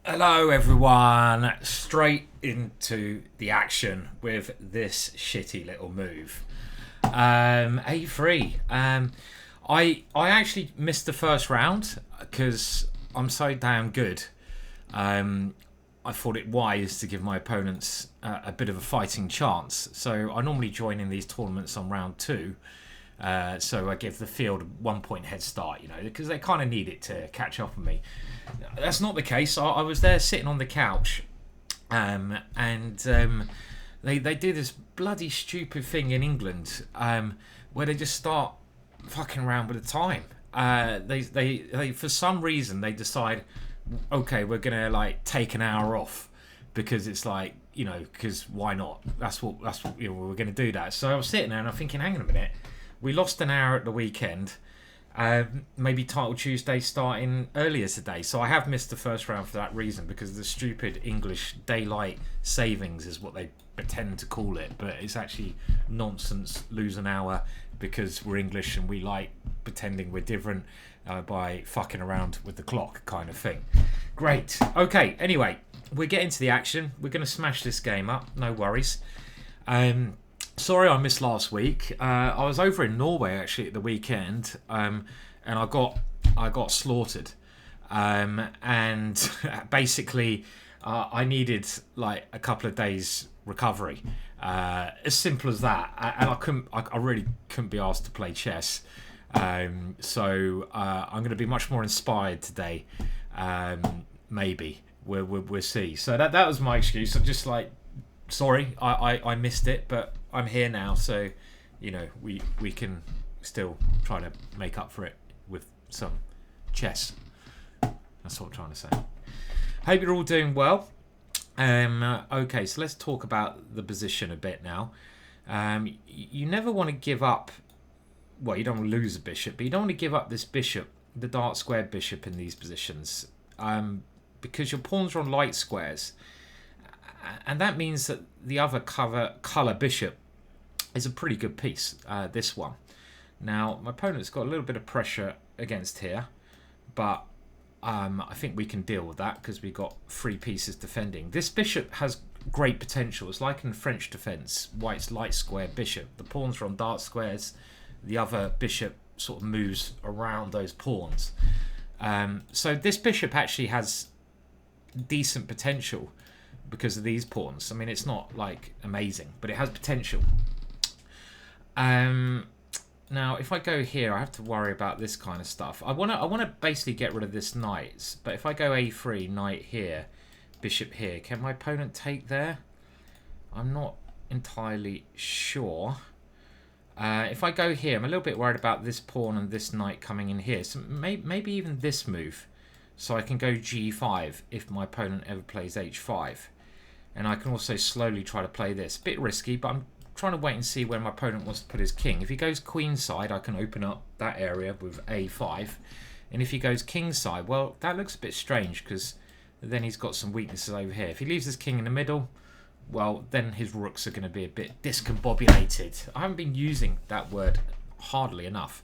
Hello everyone, straight into the action with this shitty little move. A3. I actually missed the first round because I'm so damn good. I thought it wise to give my opponents a bit of a fighting chance. So I normally join in these tournaments on round 2. So I give the field a 1 point head start, because they kind of need it to catch up on me. That's not the case. I was there sitting on the couch, and they do this bloody stupid thing in England where they just start fucking around with the time. They for some reason they decide, okay, we're gonna take an hour off because it's because why not? That's what we're gonna do that. So I was sitting there and I'm thinking, hang on a minute. We lost an hour at the weekend. Maybe Title Tuesday starting earlier today. So I have missed the first round for that reason, because the stupid English daylight savings is what they pretend to call it. But it's actually nonsense. Lose an hour because we're English and we like pretending we're different by fucking around with the clock kind of thing. Great. Okay, anyway, we're getting to the action. We're going to smash this game up. No worries. Sorry I missed last week. I was over in Norway actually at the weekend, and I got slaughtered. And basically, I needed a couple of days recovery. As simple as that. And I really couldn't be asked to play chess. So I'm going to be much more inspired today. Maybe we'll see. So that was my excuse. I'm just sorry, I missed it, but I'm here now, so we can still try to make up for it with some chess. That's what I'm trying to say. Hope you're all doing well. Okay, so let's talk about the position a bit now. You never want to give up. Well, you don't want to lose a bishop, but you don't want to give up this bishop, the dark squared bishop, in these positions, because your pawns are on light squares. And that means that the other colour bishop is a pretty good piece, this one. Now, my opponent's got a little bit of pressure against here, but I think we can deal with that because we've got 3 pieces defending. This bishop has great potential. It's like in French defence, white's light square bishop. The pawns are on dark squares. The other bishop sort of moves around those pawns. So this bishop actually has decent potential because of these pawns. I mean, it's not amazing, but it has potential. Now, if I go here, I have to worry about this kind of stuff. I want to basically get rid of this knight, but if I go a3, knight here, bishop here, can my opponent take there? I'm not entirely sure. If I go here, I'm a little bit worried about this pawn and this knight coming in here. So maybe even this move, so I can go g5 if my opponent ever plays h5. And I can also slowly try to play this. Bit risky, but I'm trying to wait and see where my opponent wants to put his king. If he goes queenside, I can open up that area with a5. And if he goes kingside, well, that looks a bit strange because then he's got some weaknesses over here. If he leaves his king in the middle, well, then his rooks are going to be a bit discombobulated. I haven't been using that word hardly enough.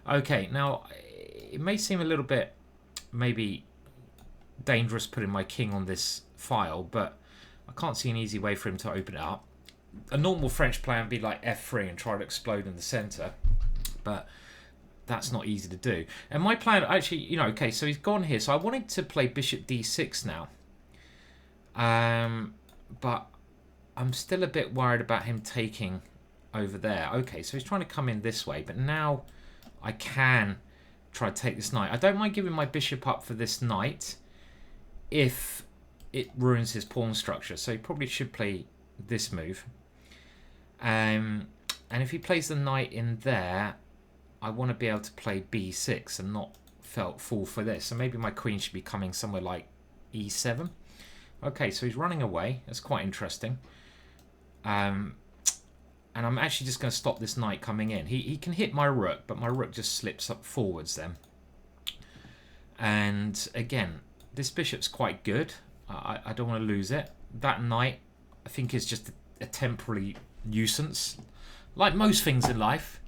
Okay, now, it may seem a little bit maybe dangerous putting my king on this file, but I can't see an easy way for him to open it up. A normal French player would be like f3 and try to explode in the centre, but that's not easy to do. And my plan, actually, okay, so he's gone here. So I wanted to play bishop d6 now, but I'm still a bit worried about him taking over there. Okay, so he's trying to come in this way, but now I can try to take this knight. I don't mind giving my bishop up for this knight if it ruins his pawn structure. So he probably should play this move. And if he plays the knight in there, I want to be able to play b6 and not fall for this. So maybe my queen should be coming somewhere like e7. Okay, so he's running away. That's quite interesting. And I'm actually just going to stop this knight coming in. He can hit my rook, but my rook just slips up forwards then. And again, this bishop's quite good. I don't want to lose it. That knight, I think, is just a temporary nuisance. Like most things in life,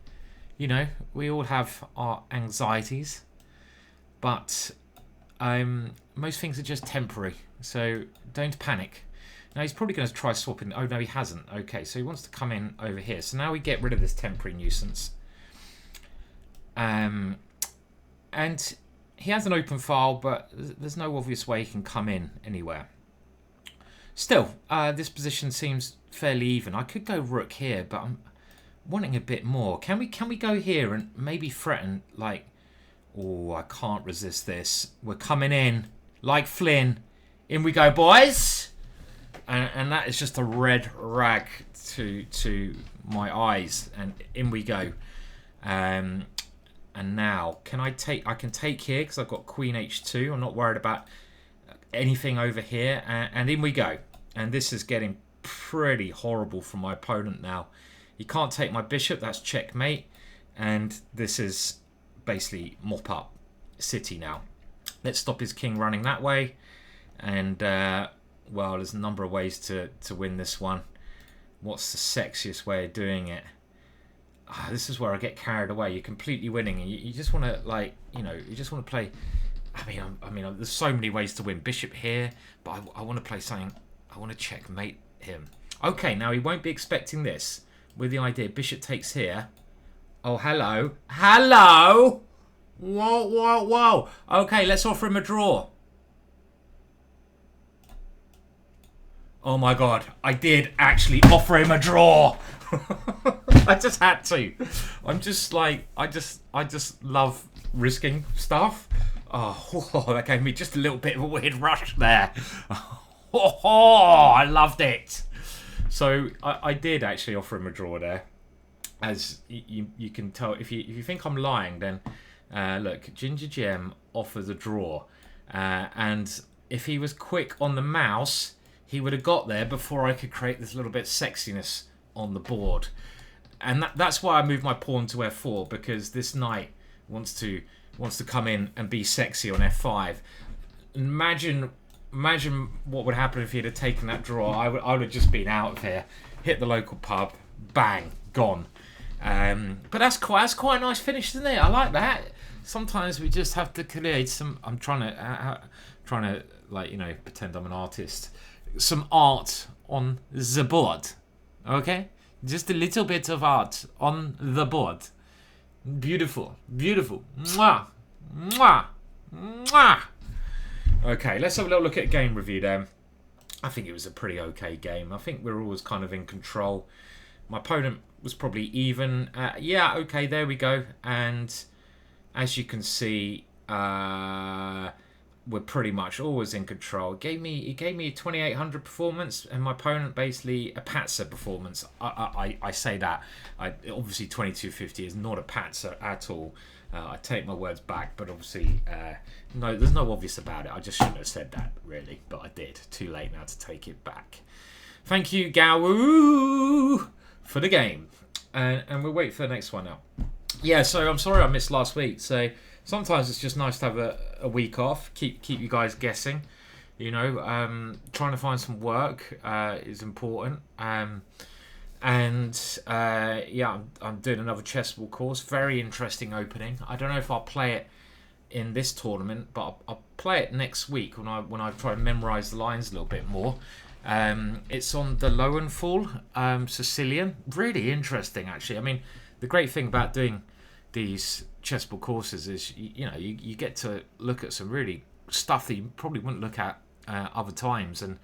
we all have our anxieties. But most things are just temporary, so don't panic. Now he's probably going to try swapping. Oh no, he hasn't. Okay, so he wants to come in over here. So now we get rid of this temporary nuisance. And he has an open file, but there's no obvious way he can come in anywhere. Still, this position seems fairly even. I could go rook here, but I'm wanting a bit more. Can we go here and maybe threaten, like... Oh, I can't resist this. We're coming in like Flynn. In we go, boys! And that is just a red rag to my eyes. And in we go. And now, I can take here because I've got Queen H2. I'm not worried about anything over here. And in we go. And this is getting pretty horrible for my opponent now. He can't take my bishop. That's checkmate. And this is basically mop up city now. Let's stop his king running that way. And, well, there's a number of ways to win this one. What's the sexiest way of doing it? This is where I get carried away. You're completely winning, and you just want to, like, you just want to play. I mean, there's so many ways to win. Bishop here, but I want to play something. I want to checkmate him. Okay, now he won't be expecting this. With the idea, bishop takes here. Oh, hello, hello. Whoa. Okay, let's offer him a draw. Oh my God, I did actually offer him a draw. I just had to. I'm just like, I just love risking stuff. Oh, that gave me just a little bit of a weird rush there. Oh, I loved it. So I did actually offer him a draw there. As you can tell, if you think I'm lying, then look, GingerGM offers a draw. And if he was quick on the mouse, he would have got there before I could create this little bit of sexiness on the board. And that's why I moved my pawn to f4, because this knight wants to come in and be sexy on f5. Imagine what would happen if he'd have taken that draw. I would have just been out of here, hit the local pub, bang, gone. But that's quite a nice finish, isn't it? I like that. Sometimes we just have to create some. I'm trying to like, pretend I'm an artist. Some art on the board, okay? Just a little bit of art on the board. Beautiful, beautiful. Mwah, mwah, mwah. Okay, let's have a little look at game review then. I think it was a pretty okay game. I think we were always kind of in control. My opponent was probably even. Yeah, okay, there we go. And as you can see, we're pretty much always in control. He gave me a 2800 performance, and my opponent basically a patzer performance. I say that. Obviously 2250 is not a patzer at all. I take my words back, but obviously no, there's no obvious about it. I just shouldn't have said that, really, but I did. Too late now to take it back. Thank you, Gao, for the game, and we'll wait for the next one now. Yeah, so I'm sorry I missed last week. So sometimes it's just nice to have a week off, keep you guys guessing. Trying to find some work is important. Yeah, I'm doing another chessball course. Very interesting opening. I don't know if I'll play it in this tournament, but I'll play it next week when I try and memorise the lines a little bit more. It's on the Lowenfall, Sicilian. Really interesting, actually. I mean, the great thing about doing these chessball courses is you get to look at some really stuff that you probably wouldn't look at other times. And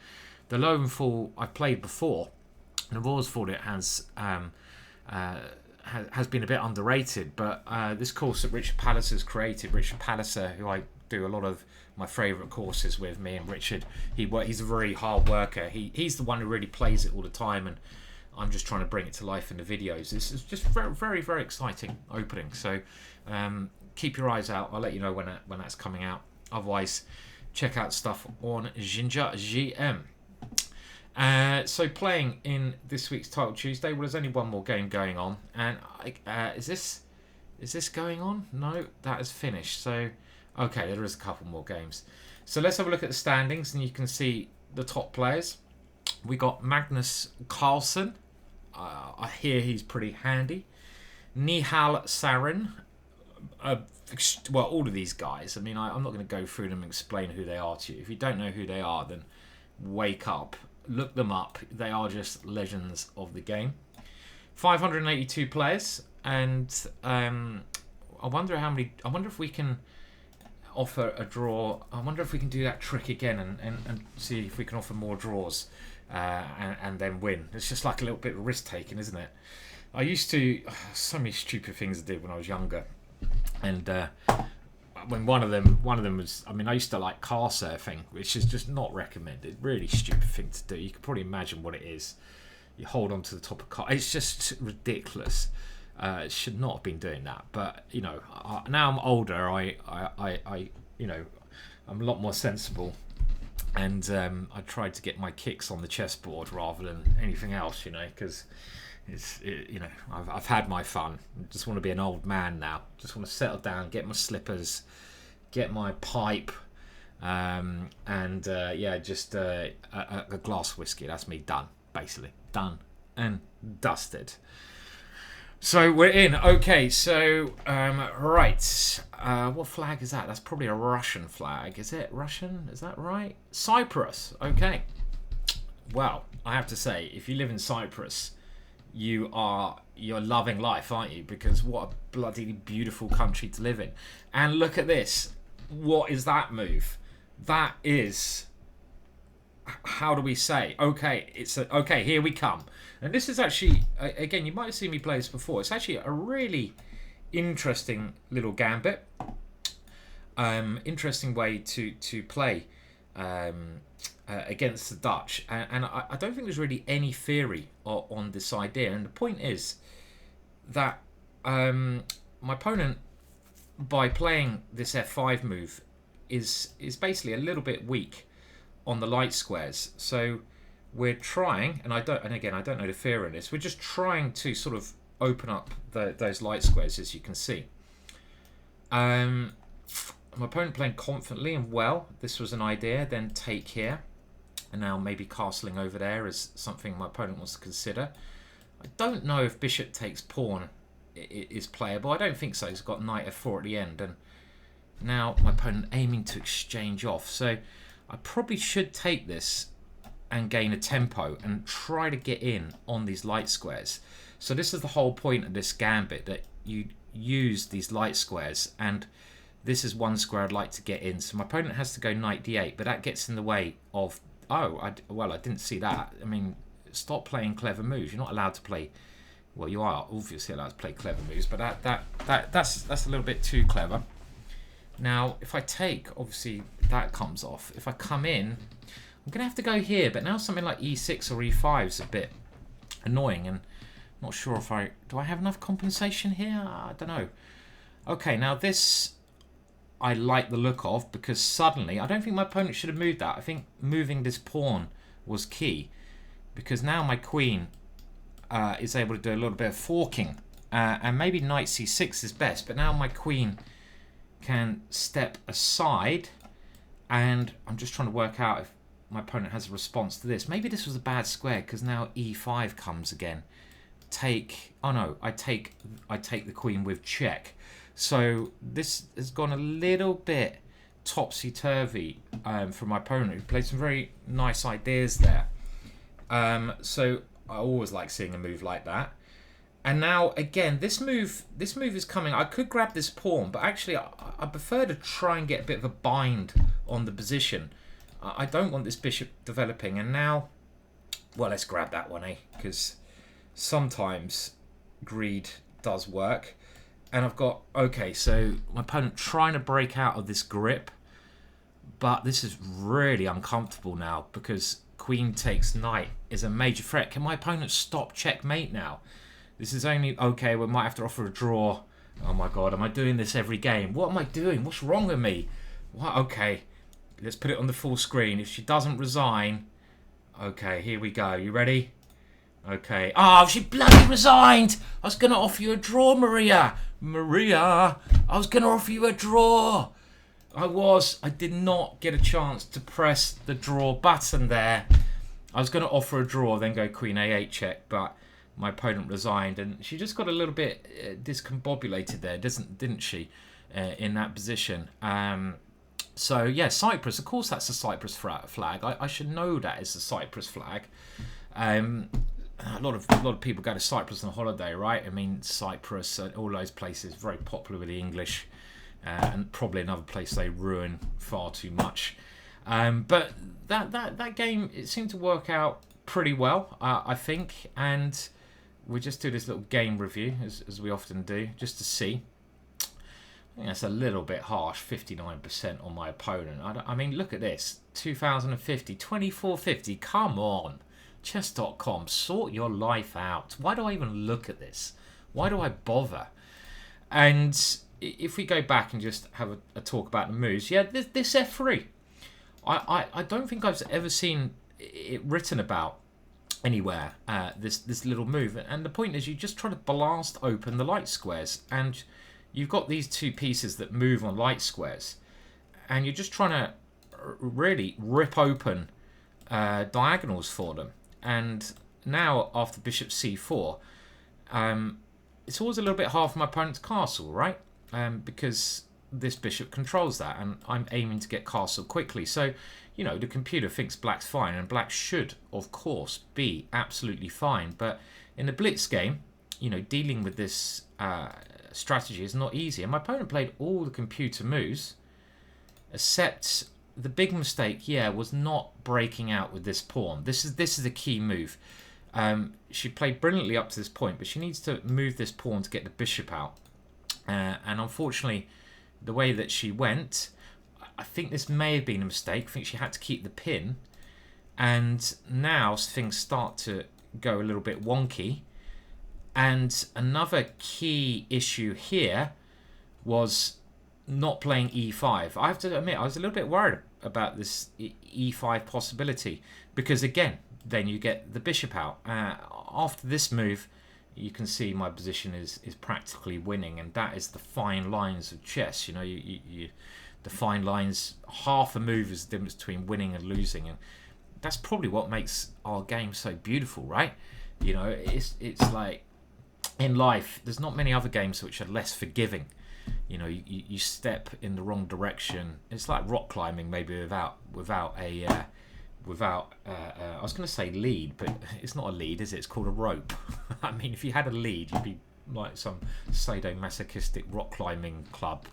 the Lowenfall I've played before, and I've always thought it has been a bit underrated. But this course that Richard Palliser has created, Richard Palliser, who I do a lot of my favourite courses with, me and Richard, he's a very hard worker. He's the one who really plays it all the time, and I'm just trying to bring it to life in the videos. This is just very, very, very exciting opening. So keep your eyes out. I'll let you know when that's coming out. Otherwise, check out stuff on GingerGM. So playing in this week's Title Tuesday, well, there's only one more game going on, and is this going on? No, that is finished. So okay, there is a couple more games. So let's have a look at the standings, and you can see the top players. We got Magnus Carlsen. I hear he's pretty handy. Nihal Sarin, well, all of these guys. I mean, I'm not going to go through them and explain who they are to you. If you don't know who they are, then wake up, look them up. They are just legends of the game. 582 players, and I wonder if we can offer a draw. I wonder if we can do that trick again and see if we can offer more draws and then win. It's just like a little bit of risk taking, isn't it? I used to so many stupid things I did when I was younger, and when one of them was, I mean, I used to like car surfing, which is just not recommended. Really stupid thing to do. You can probably imagine what it is. You hold on to the top of a car. It's just ridiculous. Should not have been doing that. But you know, now I'm older. I you know, I'm a lot more sensible, and I tried to get my kicks on the chessboard rather than anything else. You know, because you know, I've had my fun. I just want to be an old man now. Just want to settle down, get my slippers, get my pipe, and yeah, just a glass of whiskey. That's me done, basically done and dusted. So we're in. Okay, so right. What flag is that? That's probably a Russian flag. Is it Russian? Is that right? Cyprus. Okay. Well, I have to say, if you live in Cyprus, you're loving life, aren't you? Because what a bloody beautiful country to live in. And look at this. What is that move? That is, how do we say? Okay, okay, here we come. And this is actually, again, you might have seen me play this before. It's actually a really interesting little gambit. Interesting way to play against the Dutch. And I don't think there's really any theory on this idea. And the point is that my opponent, by playing this F5 move, is basically a little bit weak on the light squares. So we're trying, and again, I don't know the theory in this. We're just trying to sort of open up those light squares, as you can see. My opponent playing confidently and well. This was an idea. Then take here, and now maybe castling over there is something my opponent wants to consider. I don't know if bishop takes pawn is playable. I don't think so. He's got knight f4 at the end, and now my opponent aiming to exchange off. So I probably should take this and gain a tempo and try to get in on these light squares. So this is the whole point of this gambit, that you use these light squares, and this is one square I'd like to get in. So my opponent has to go knight d8, but that gets in the way of, well, I didn't see that. I mean, stop playing clever moves. You're not allowed to play, well, you are obviously allowed to play clever moves, but that's a little bit too clever. Now, if I take, obviously that comes off. If I come in, I'm going to have to go here, but now something like e6 or e5 is a bit annoying, and not sure if do I have enough compensation here? I don't know. Okay, now this I like the look of, because suddenly, I don't think my opponent should have moved that. I think moving this pawn was key, because now my queen is able to do a little bit of forking, and maybe knight c6 is best, but now my queen can step aside, and I'm just trying to work out if my opponent has a response to this. Maybe this was a bad square, because now e5 comes again. Take, oh no, I take the queen with check. So this has gone a little bit topsy-turvy for my opponent, who played some very nice ideas there. So I always like seeing a move like that. And now again, this move is coming. I could grab this pawn, but actually I prefer to try and get a bit of a bind on the position. I don't want this bishop developing. And now, well, let's grab that one, because sometimes greed does work. And I've got, okay, so my opponent trying to break out of this grip, but this is really uncomfortable now, because queen takes knight is a major threat. Can my opponent stop checkmate now? This is only, okay, we might have to offer a draw. Oh my god, am I doing this every game? What am I doing? What's wrong with me? What? Okay, let's put it on the full screen. If she doesn't resign, okay, here we go. You ready? Okay. Oh, she bloody resigned! I was going to offer you a draw, Maria. Maria, I was going to offer you a draw. I did not get a chance to press the draw button there. I was going to offer a draw, then go queen a8 check, but my opponent resigned, and she just got a little bit discombobulated there, didn't she, in that position. So yeah, Cyprus. Of course, that's a Cyprus flag. I should know that is a Cyprus flag. A lot of people go to Cyprus on holiday, right? I mean, Cyprus, all those places, very popular with the English, and probably another place they ruin far too much. But that game, it seemed to work out pretty well, I think, and we just do this little game review as we often do, just to see. I think that's a little bit harsh, 59% on my opponent. I mean, look at this, 2050, 2450, come on. Chess.com, sort your life out. Why do I even look at this? Why do I bother? And if we go back and just have a talk about the moves, yeah, this F3, I don't think I've ever seen it written about anywhere, this little move. And the point is, you just try to blast open the light squares, and you've got these two pieces that move on light squares, and you're just trying to really rip open diagonals for them. And now, after bishop c4, it's always a little bit hard for my opponent's castle, right? Because this bishop controls that, and I'm aiming to get castle quickly. So, you know, the computer thinks black's fine, and black should, of course, be absolutely fine. But in the blitz game, you know, dealing with this strategy is not easy. And my opponent played all the computer moves, except the big mistake, was not breaking out with this pawn. This is a key move. She played brilliantly up to this point, but she needs to move this pawn to get the bishop out. And unfortunately, the way that she went, I think this may have been a mistake. I think she had to keep the pin. And now things start to go a little bit wonky. And another key issue here was not playing e5. I have to admit, I was a little bit worried about this e5 possibility, because again, then you get the bishop out. After this move, you can see my position is practically winning, and that is the fine lines of chess. You know, you the fine lines. Half a move is the difference between winning and losing, and that's probably what makes our game so beautiful, right? You know, it's like in life, there's not many other games which are less forgiving. You know, you step in the wrong direction. It's like rock climbing, maybe without I was going to say lead, but it's not a lead, is it? It's called a rope. I mean, if you had a lead, you'd be like some sadomasochistic rock climbing club.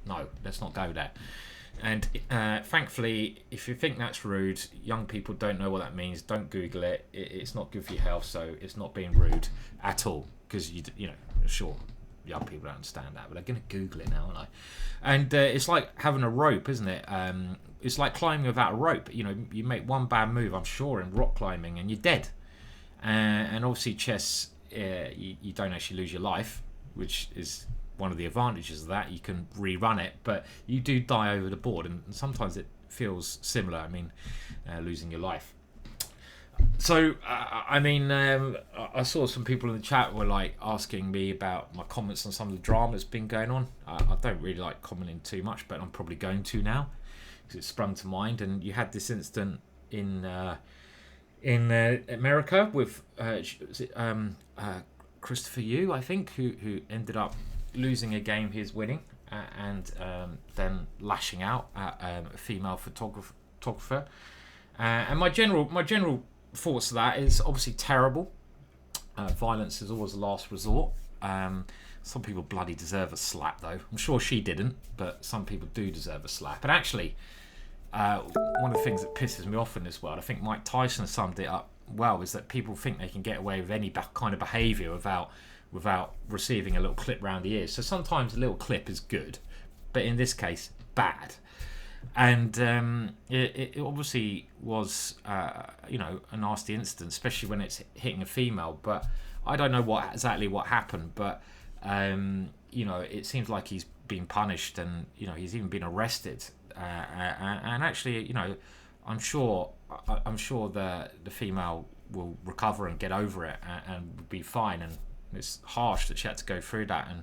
No, let's not go there. And thankfully, if you think that's rude, young people don't know what that means. Don't Google it. It's not good for your health, so it's not being rude at all. Because you know, sure, young people don't understand that, but they're going to Google it now, aren't I? And it's like having a rope, isn't it? It's like climbing without a rope. You know, you make one bad move, I'm sure, in rock climbing, and you're dead. And obviously, chess, you don't actually lose your life, which is one of the advantages of that. You can rerun it, but you do die over the board, and sometimes it feels similar. I mean, losing your life. So, I mean, I saw some people in the chat were like asking me about my comments on some of the drama that's been going on. I don't really like commenting too much, but I'm probably going to now because it sprung to mind. And you had this incident in America with Christopher Yu, I think, who ended up losing a game he was winning and then lashing out at a female photographer. And my general thoughts to that is obviously terrible. Violence is always the last resort. Some people bloody deserve a slap, though. I'm sure she didn't, but some people do deserve a slap. And actually, one of the things that pisses me off in this world, I think Mike Tyson summed it up well, is that people think they can get away with any kind of behaviour without receiving a little clip round the ears. So sometimes a little clip is good, but in this case, bad. And it obviously was, you know, a nasty incident, especially when it's hitting a female. But I don't know exactly what happened. But you know, it seems like he's been punished, and you know, he's even been arrested. And actually, you know, I'm sure the female will recover and get over it and be fine. And it's harsh that she had to go through that, and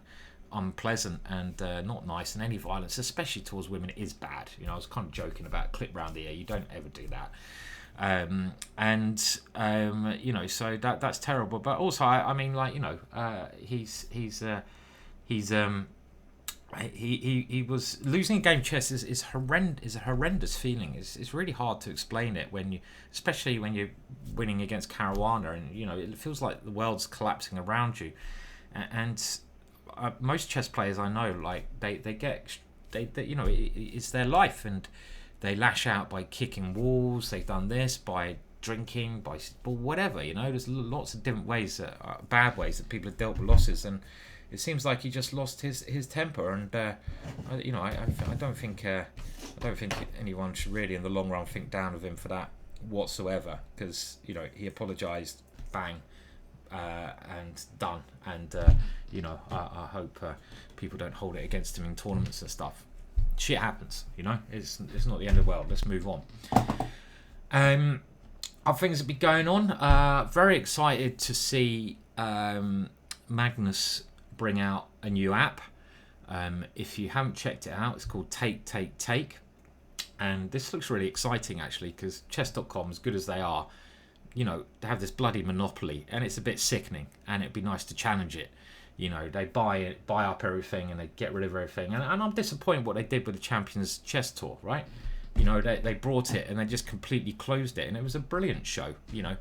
unpleasant and not nice, and any violence, especially towards women, is bad. You know, I was kind of joking about clip round the ear. You don't ever do that. You know, so that's terrible. But also, I mean, like, you know, he was losing a game of chess is a horrendous feeling. It's really hard to explain it when you, especially when you're winning against Caruana, and you know it feels like the world's collapsing around you. And most chess players I know, like they you know it's their life, and they lash out by kicking walls. They've done this by drinking, by whatever. You know, there's lots of different ways, bad ways that people have dealt with losses, and it seems like he just lost his temper, and you know, I don't think anyone should really, in the long run, think down of him for that whatsoever, because you know he apologised, bang, and done, and you know, I hope people don't hold it against him in tournaments and stuff. Shit happens, you know. It's not the end of the world. Let's move on. Other things that be going on. Very excited to see Magnus bring out a new app. If you haven't checked it out, it's called Take, and this looks really exciting actually, because chess.com, as good as they are, you know, they have this bloody monopoly, and it's a bit sickening, and it'd be nice to challenge it. You know, they buy up everything, and they get rid of everything, and I'm disappointed what they did with the Champions Chess Tour, right? You know, they brought it and they just completely closed it, and it was a brilliant show, you know,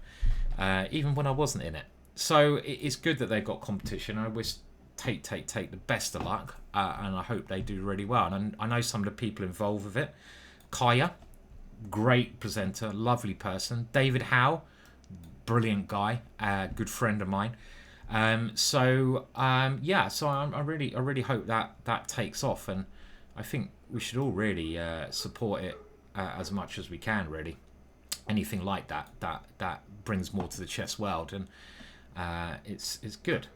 even when I wasn't in it. So it's good that they've got competition. I wish Take the best of luck, and I hope they do really well. And I know some of the people involved with it. Kaya, great presenter, lovely person. David Howe, brilliant guy, good friend of mine. So I really hope that takes off, and I think we should all really support it as much as we can. Really, anything like that brings more to the chess world, and it's good.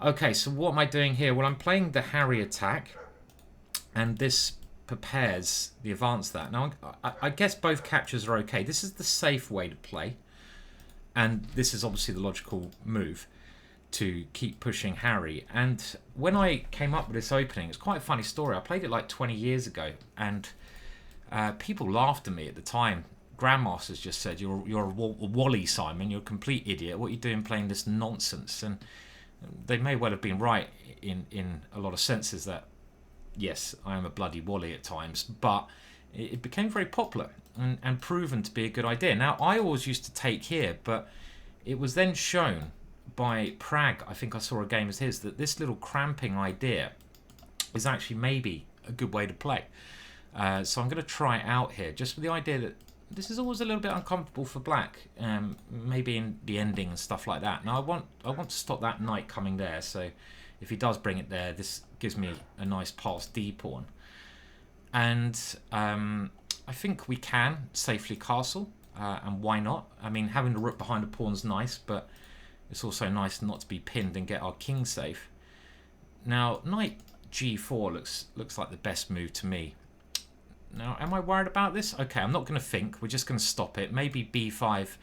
Okay, so what am I doing here? Well, I'm playing the Harry attack, and this prepares the advance that. Now, I guess both captures are okay. This is the safe way to play, and this is obviously the logical move to keep pushing Harry. And when I came up with this opening, it's quite a funny story. I played it like 20 years ago, and people laughed at me at the time. Grandmasters just said, you're a Wally, Simon, you're a complete idiot. What are you doing playing this nonsense? And they may well have been right in a lot of senses, that yes, I am a bloody Wally at times, but it became very popular and proven to be a good idea. Now, I always used to take here, but it was then shown by Prague, I think I saw a game as his, that this little cramping idea is actually maybe a good way to play. So I'm going to try it out here, just with the idea that this is always a little bit uncomfortable for black, maybe in the ending and stuff like that. Now I want to stop that knight coming there, so if he does bring it there, this gives me a nice past D pawn. And I think we can safely castle, and why not? I mean, having the rook behind a pawn's nice, but it's also nice not to be pinned and get our king safe. Now, knight g4 looks like the best move to me. Now, am I worried about this? Okay, I'm not going to think. We're just going to stop it. Maybe b5.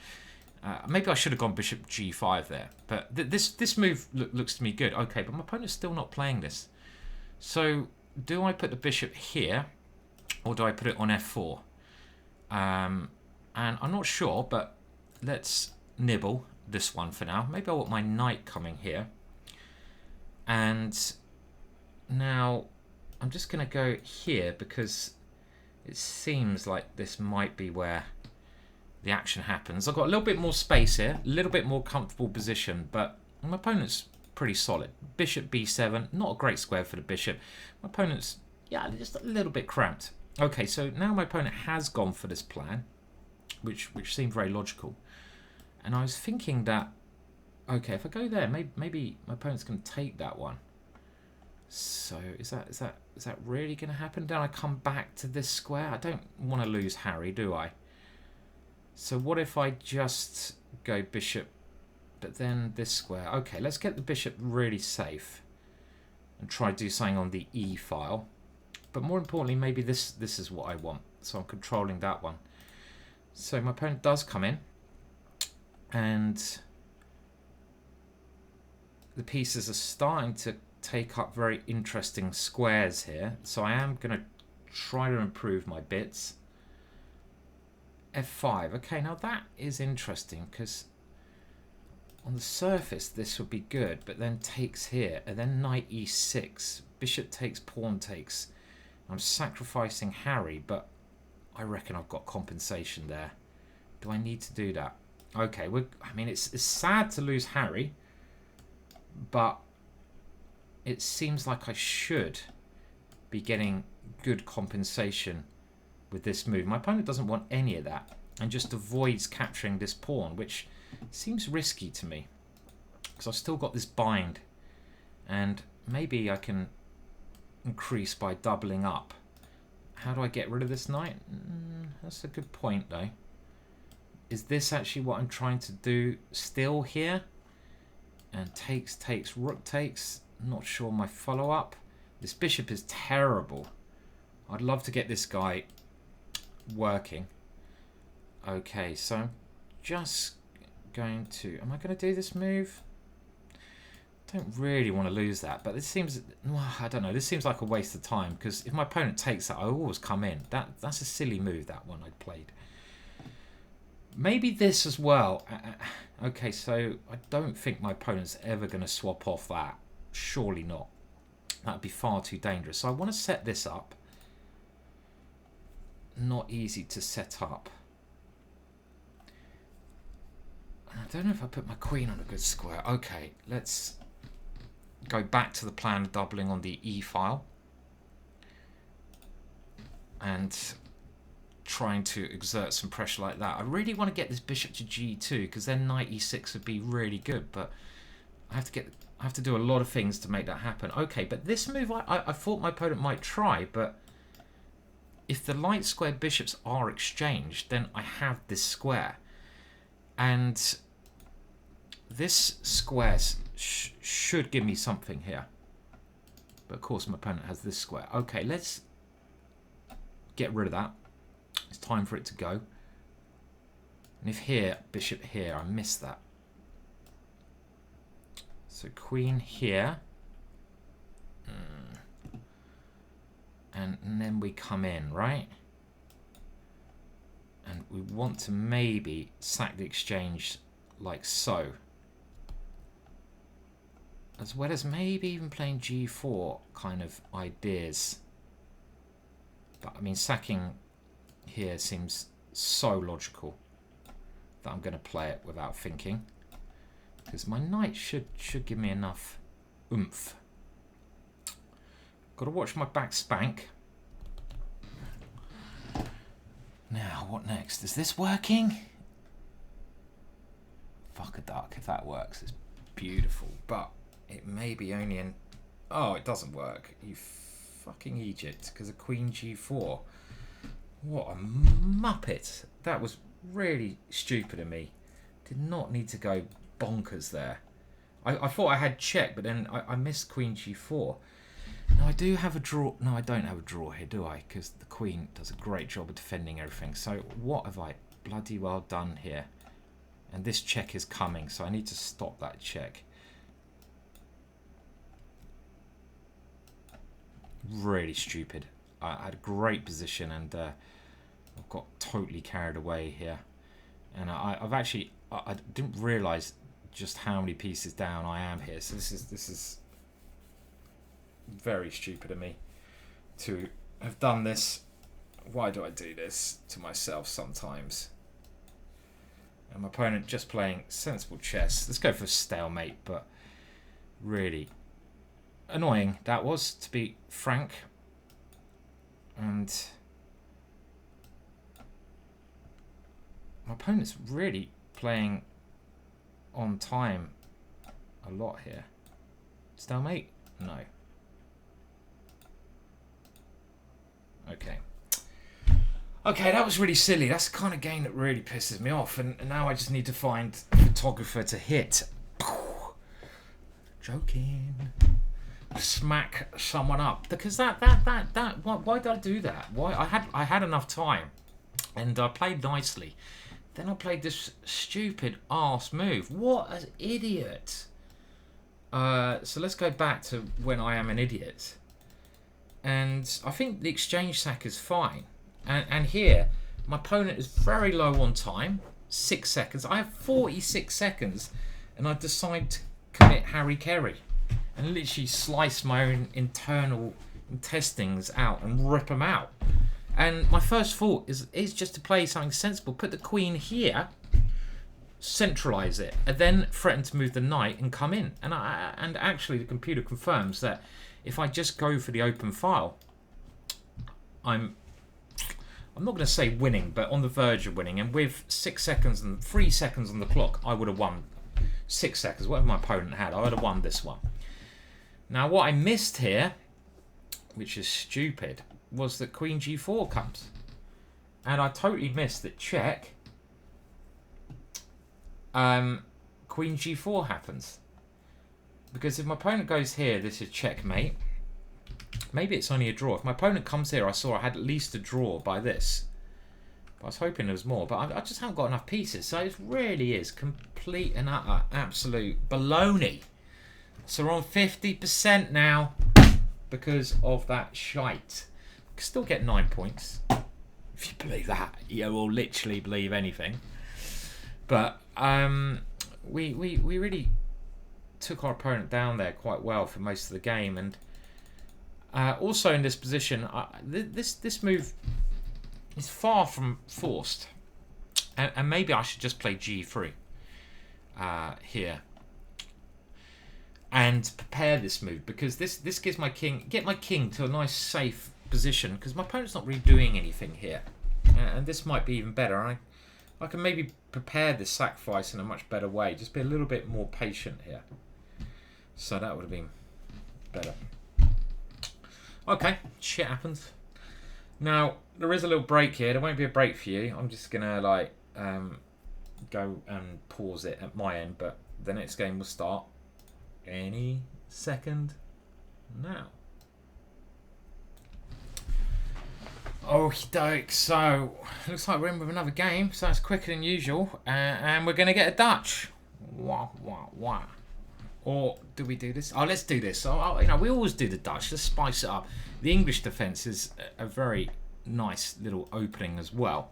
Maybe I should have gone bishop g5 there. But this move looks to me good. Okay, but my opponent's still not playing this. So, do I put the bishop here, or do I put it on f4? And I'm not sure, but let's nibble this one for now. Maybe I want my knight coming here. And now I'm just going to go here, because it seems like this might be where the action happens. I've got a little bit more space here, a little bit more comfortable position, but my opponent's pretty solid. Bishop b7, not a great square for the bishop. My opponent's, yeah, just a little bit cramped. Okay, so now my opponent has gone for this plan, which seemed very logical. And I was thinking that, okay, if I go there, maybe my opponent's going to take that one. So is that really going to happen? Then I come back to this square. I don't want to lose Harry, do I? So what if I just go bishop, but then this square? Okay, let's get the bishop really safe and try to do something on the E file. But more importantly, maybe this is what I want. So I'm controlling that one. So my opponent does come in, and the pieces are starting to take up very interesting squares here. So I am going to try to improve my bits. f5. Okay, now that is interesting because on the surface this would be good, but then takes here, and then knight e6. Bishop takes, pawn takes. I'm sacrificing Harry, but I reckon I've got compensation there. Do I need to do that? Okay, I mean, it's sad to lose Harry, but it seems like I should be getting good compensation with this move. My opponent doesn't want any of that and just avoids capturing this pawn, which seems risky to me because I've still got this bind, and maybe I can increase by doubling up. How do I get rid of this knight? That's a good point though. Is this actually what I'm trying to do still here? And takes, rook takes. Not sure my follow-up. This bishop is terrible. I'd love to get this guy working. Okay, so I'm just going to... Am I going to do this move? Don't really want to lose that, but this seems... Well, I don't know. This seems like a waste of time, because if my opponent takes that, I always come in. That's a silly move, that one I played. Maybe this as well. Okay, so I don't think my opponent's ever going to swap off that. Surely not. That would be far too dangerous. So I want to set this up. Not easy to set up. I don't know if I put my queen on a good square. Okay, let's go back to the plan of doubling on the E file. And trying to exert some pressure like that. I really want to get this bishop to g2 because then knight e6 would be really good, but I have to do a lot of things to make that happen. Okay, but this move I thought my opponent might try, but if the light square bishops are exchanged, then I have this square, and this square should give me something here, but of course my opponent has this square. Okay, let's get rid of that. It's time for it to go. And if here, bishop here, I missed that. So queen here. And then we come in, right? And we want to maybe sack the exchange like so. As well as maybe even playing g4 kind of ideas. But I mean, sacking here seems so logical that I'm going to play it without thinking, because my knight should give me enough oomph. Got to watch my back spank. Now, what next? Is this working? Fuck a duck if that works. It's beautiful, but it may be only in... Oh, it doesn't work. You fucking Egypt, because of queen g4. What a muppet. That was really stupid of me. Did not need to go bonkers there. I thought I had check, but then I missed queen g4. Now I do have a draw. No, I don't have a draw here, do I? Because the queen does a great job of defending everything. So what have I bloody well done here? And this check is coming, so I need to stop that check. Really stupid. I had a great position, and I've got totally carried away here. And I've actually... I didn't realise just how many pieces down I am here. So this is very stupid of me to have done this. Why do I do this to myself sometimes? And my opponent just playing sensible chess. Let's go for a stalemate, but really annoying that was, to be frank. And my opponent's really playing on time a lot here. Stalemate? No. Okay. Okay, that was really silly. That's the kind of game that really pisses me off. And now I just need to find a photographer to hit. Joking. Smack someone up. Because why did I do that? Why? I had enough time. And I played nicely. Then I played this stupid arse move. What an idiot. So let's go back to when I am an idiot. And I think the exchange sack is fine. And here, my opponent is very low on time, 6 seconds. I have 46 seconds, and I decide to commit Harry Carey and literally slice my own internal intestines out and rip them out. And my first thought is just to play something sensible. Put the queen here, centralize it, and then threaten to move the knight and come in. And actually the computer confirms that if I just go for the open file, I'm not going to say winning, but on the verge of winning. And with 6 seconds and 3 seconds on the clock, I would have won. 6 seconds, whatever my opponent had, I would have won this one. Now what I missed here, which is stupid, was that Queen G4 comes. And I totally missed that check. Queen G4 happens. Because if my opponent goes here, this is checkmate. Maybe it's only a draw. If my opponent comes here, I saw I had at least a draw by this. But I was hoping there was more. But I just haven't got enough pieces. So it really is complete and utter absolute baloney. So we're on 50% now because of that shite. Still get 9 points. If you believe that. You will literally believe anything. But we really took our opponent down there quite well for most of the game. And also in this position, this move is far from forced. And maybe I should just play G3 here. And prepare this move, because this gives my king, get my king to a nice safe position, because my opponent's not really doing anything here. And this might be even better. I can maybe prepare this sacrifice in a much better way. Just be a little bit more patient here. So that would have been better. Okay, shit happens. Now, there is a little break here. There won't be a break for you. I'm just going to like go and pause it at my end, but the next game will start any second now. Okie doke, so looks like we're in with another game, so that's quicker than usual, and we're going to get a Dutch. Wah, wah, wah. Or do we do this? Oh, let's do this. You know, we always do the Dutch. Let's spice it up. The English defence is a very nice little opening as well.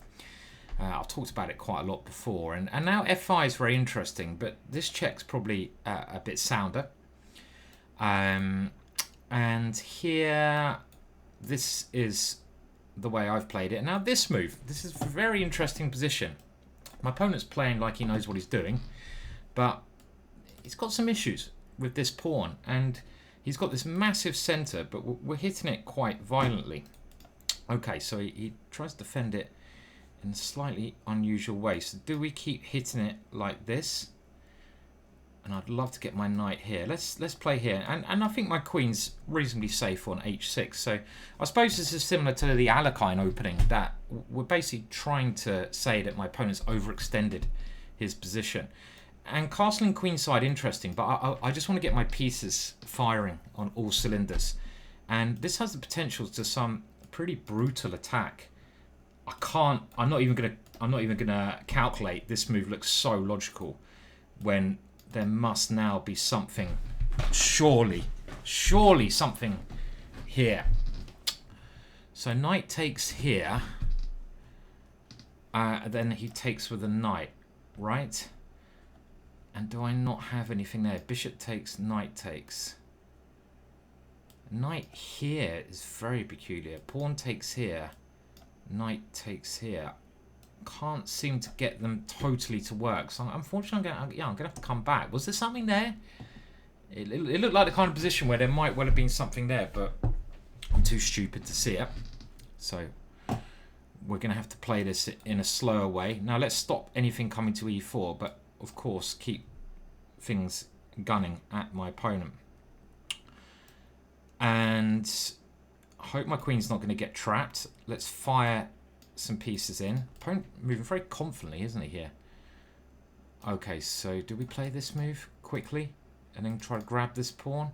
I've talked about it quite a lot before, and now F5 is very interesting, but this check's probably a bit sounder. And here, this is the way I've played it. Now this move, this is a very interesting position. My opponent's playing like he knows what he's doing, but he's got some issues with this pawn, and he's got this massive centre, but we're hitting it quite violently. Okay, so he tries to defend it in a slightly unusual way. So do we keep hitting it like this? And I'd love to get my knight here. Let's play here. And I think my queen's reasonably safe on h6. So I suppose this is similar to the Alekhine opening, that we're basically trying to say that my opponent's overextended his position. And castling queenside, interesting, but I just want to get my pieces firing on all cylinders. And this has the potential to some pretty brutal attack. I'm not even gonna calculate. This move looks so logical when there must now be something, surely something here. So knight takes here, then he takes with a knight, right? And do I not have anything there? Bishop takes, knight takes. Knight here is very peculiar. Pawn takes here, knight takes here. Can't seem to get them totally to work. So unfortunately, I'm gonna have to come back. Was there something there? It looked like the kind of position where there might well have been something there, but I'm too stupid to see it. So we're gonna have to play this in a slower way. Now let's stop anything coming to e4, but of course keep things gunning at my opponent. And I hope my queen's not going to get trapped. Let's fire some pieces in. Opponent moving very confidently, isn't he, here? Okay, so do we play this move quickly and then try to grab this pawn?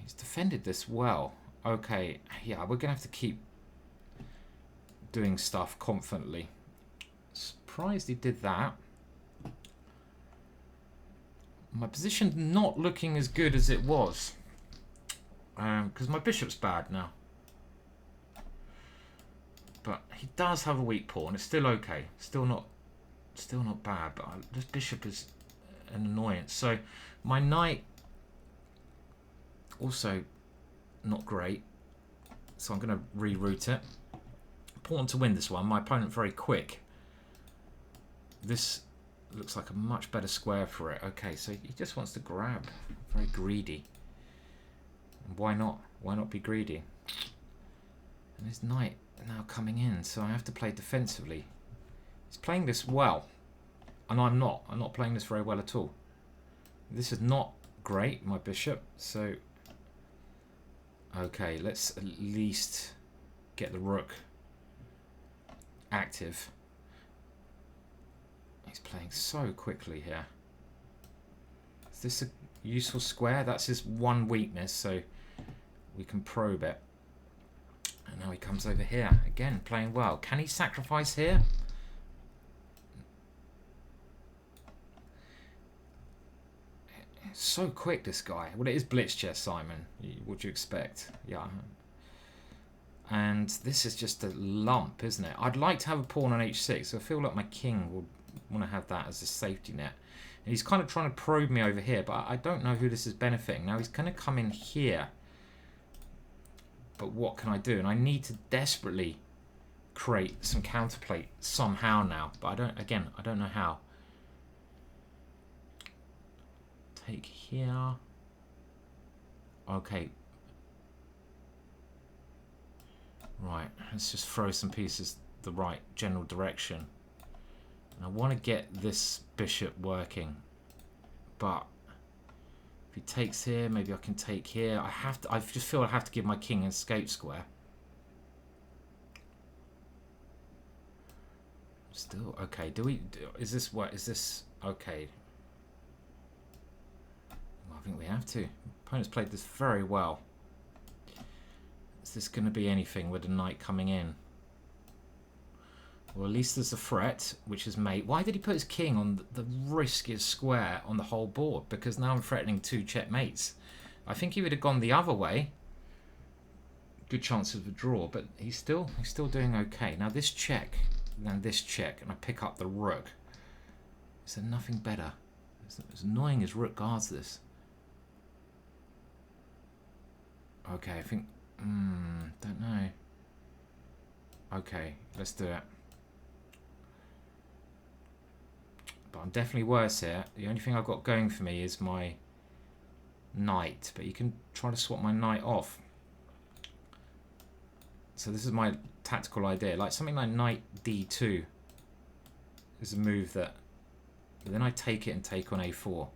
He's defended this well. Okay, yeah, we're going to have to keep doing stuff confidently. Surprised he did that. My position not looking as good as it was. Because my bishop's bad now. But he does have a weak pawn. It's still okay. Still not bad. But this bishop is an annoyance. So my knight also not great. So I'm going to reroute it. Important to win this one. My opponent very quick. This looks like a much better square for it. Okay, so he just wants to grab. Very greedy. And why not? Why not be greedy? And his knight now coming in, so I have to play defensively. He's playing this well, and I'm not. I'm not playing this very well at all. This is not great, my bishop. So, okay, let's at least get the rook active. He's playing so quickly here. Is this a useful square? That's his one weakness, so we can probe it. And now he comes over here. Again, playing well. Can he sacrifice here? So quick, this guy. Well, it is blitz chess, Simon. What do you expect? Yeah. And this is just a lump, isn't it? I'd like to have a pawn on h6. So I feel like my king would want to have that as a safety net. And he's kind of trying to probe me over here, but I don't know who this is benefiting. Now he's going to come in here. But what can I do? And I need to desperately create some counterplate somehow now. But I don't know how. Take here. Okay. Right, let's just throw some pieces the right general direction. And I want to get this bishop working. But if he takes here, maybe I can take here. I just feel I have to give my king an escape square. Still okay. Is this okay? Well, I think we have to. Opponent's played this very well. Is this going to be anything with the knight coming in? Well, at least there's a threat, which is mate. Why did he put his king on the riskiest square on the whole board? Because now I'm threatening 2 checkmates. I think he would have gone the other way. Good chance of a draw, but he's still doing okay. Now this check, then this check, and I pick up the rook. Is there nothing better? As annoying as rook guards this. Okay, I think... don't know. Okay, let's do it. But I'm definitely worse here. The only thing I've got going for me is my knight. But you can try to swap my knight off. So this is my tactical idea. Like something like knight d2 is a move that... But then I take it and take on a4.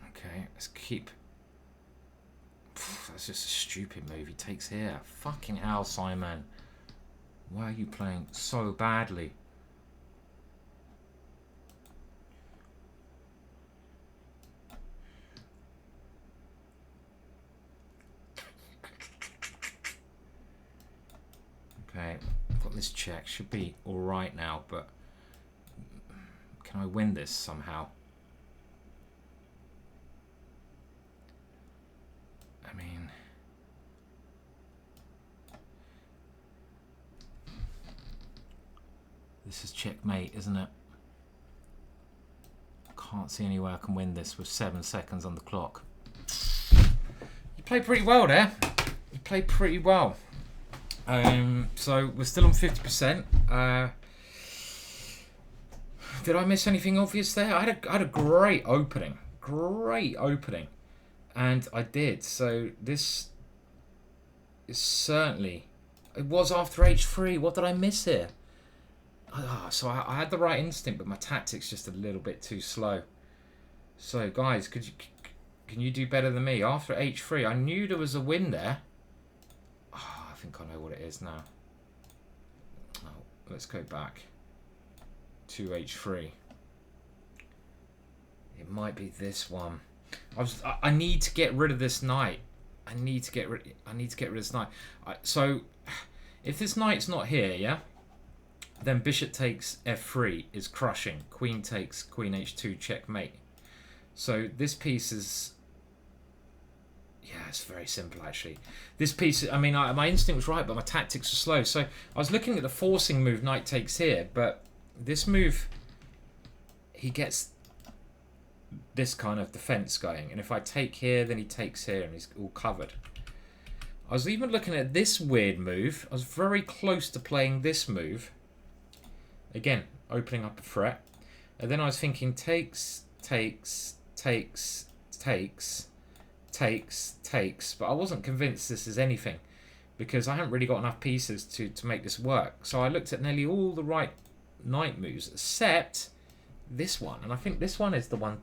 Okay, let's keep... That's just a stupid move. He takes here. Fucking hell, Simon. Why are you playing so badly? Okay, I've got this check. Should be alright now, but... Can I win this somehow? I mean, this is checkmate, isn't it? Can't see any way I can win this with 7 seconds on the clock. You played pretty well there. You played pretty well. So we're still on 50%. Did I miss anything obvious there? I had a great opening. Great opening. And I did. So this is certainly... It was after h3. What did I miss here? So I had the right instinct, but my tactics just a little bit too slow. So guys, can you do better than me? After h3, I knew there was a win there. Oh, I think I know what it is now. Oh, let's go back to h3. It might be this one. I need to get rid of this knight. I need to get rid of this knight. So if this knight's not here, yeah, then bishop takes f3 is crushing. Queen takes queen h2 checkmate. So this piece is Yeah, it's very simple actually. This piece, I mean, my instinct was right, but my tactics were slow. So I was looking at the forcing move knight takes here, but this move, he gets this kind of defense going. And if I take here, then he takes here and he's all covered. I was even looking at this weird move. I was very close to playing this move. Again, opening up a threat. And then I was thinking takes, takes, takes, takes, takes, takes. But I wasn't convinced this is anything because I haven't really got enough pieces to make this work. So I looked at nearly all the right knight moves except this one. And I think this one is the one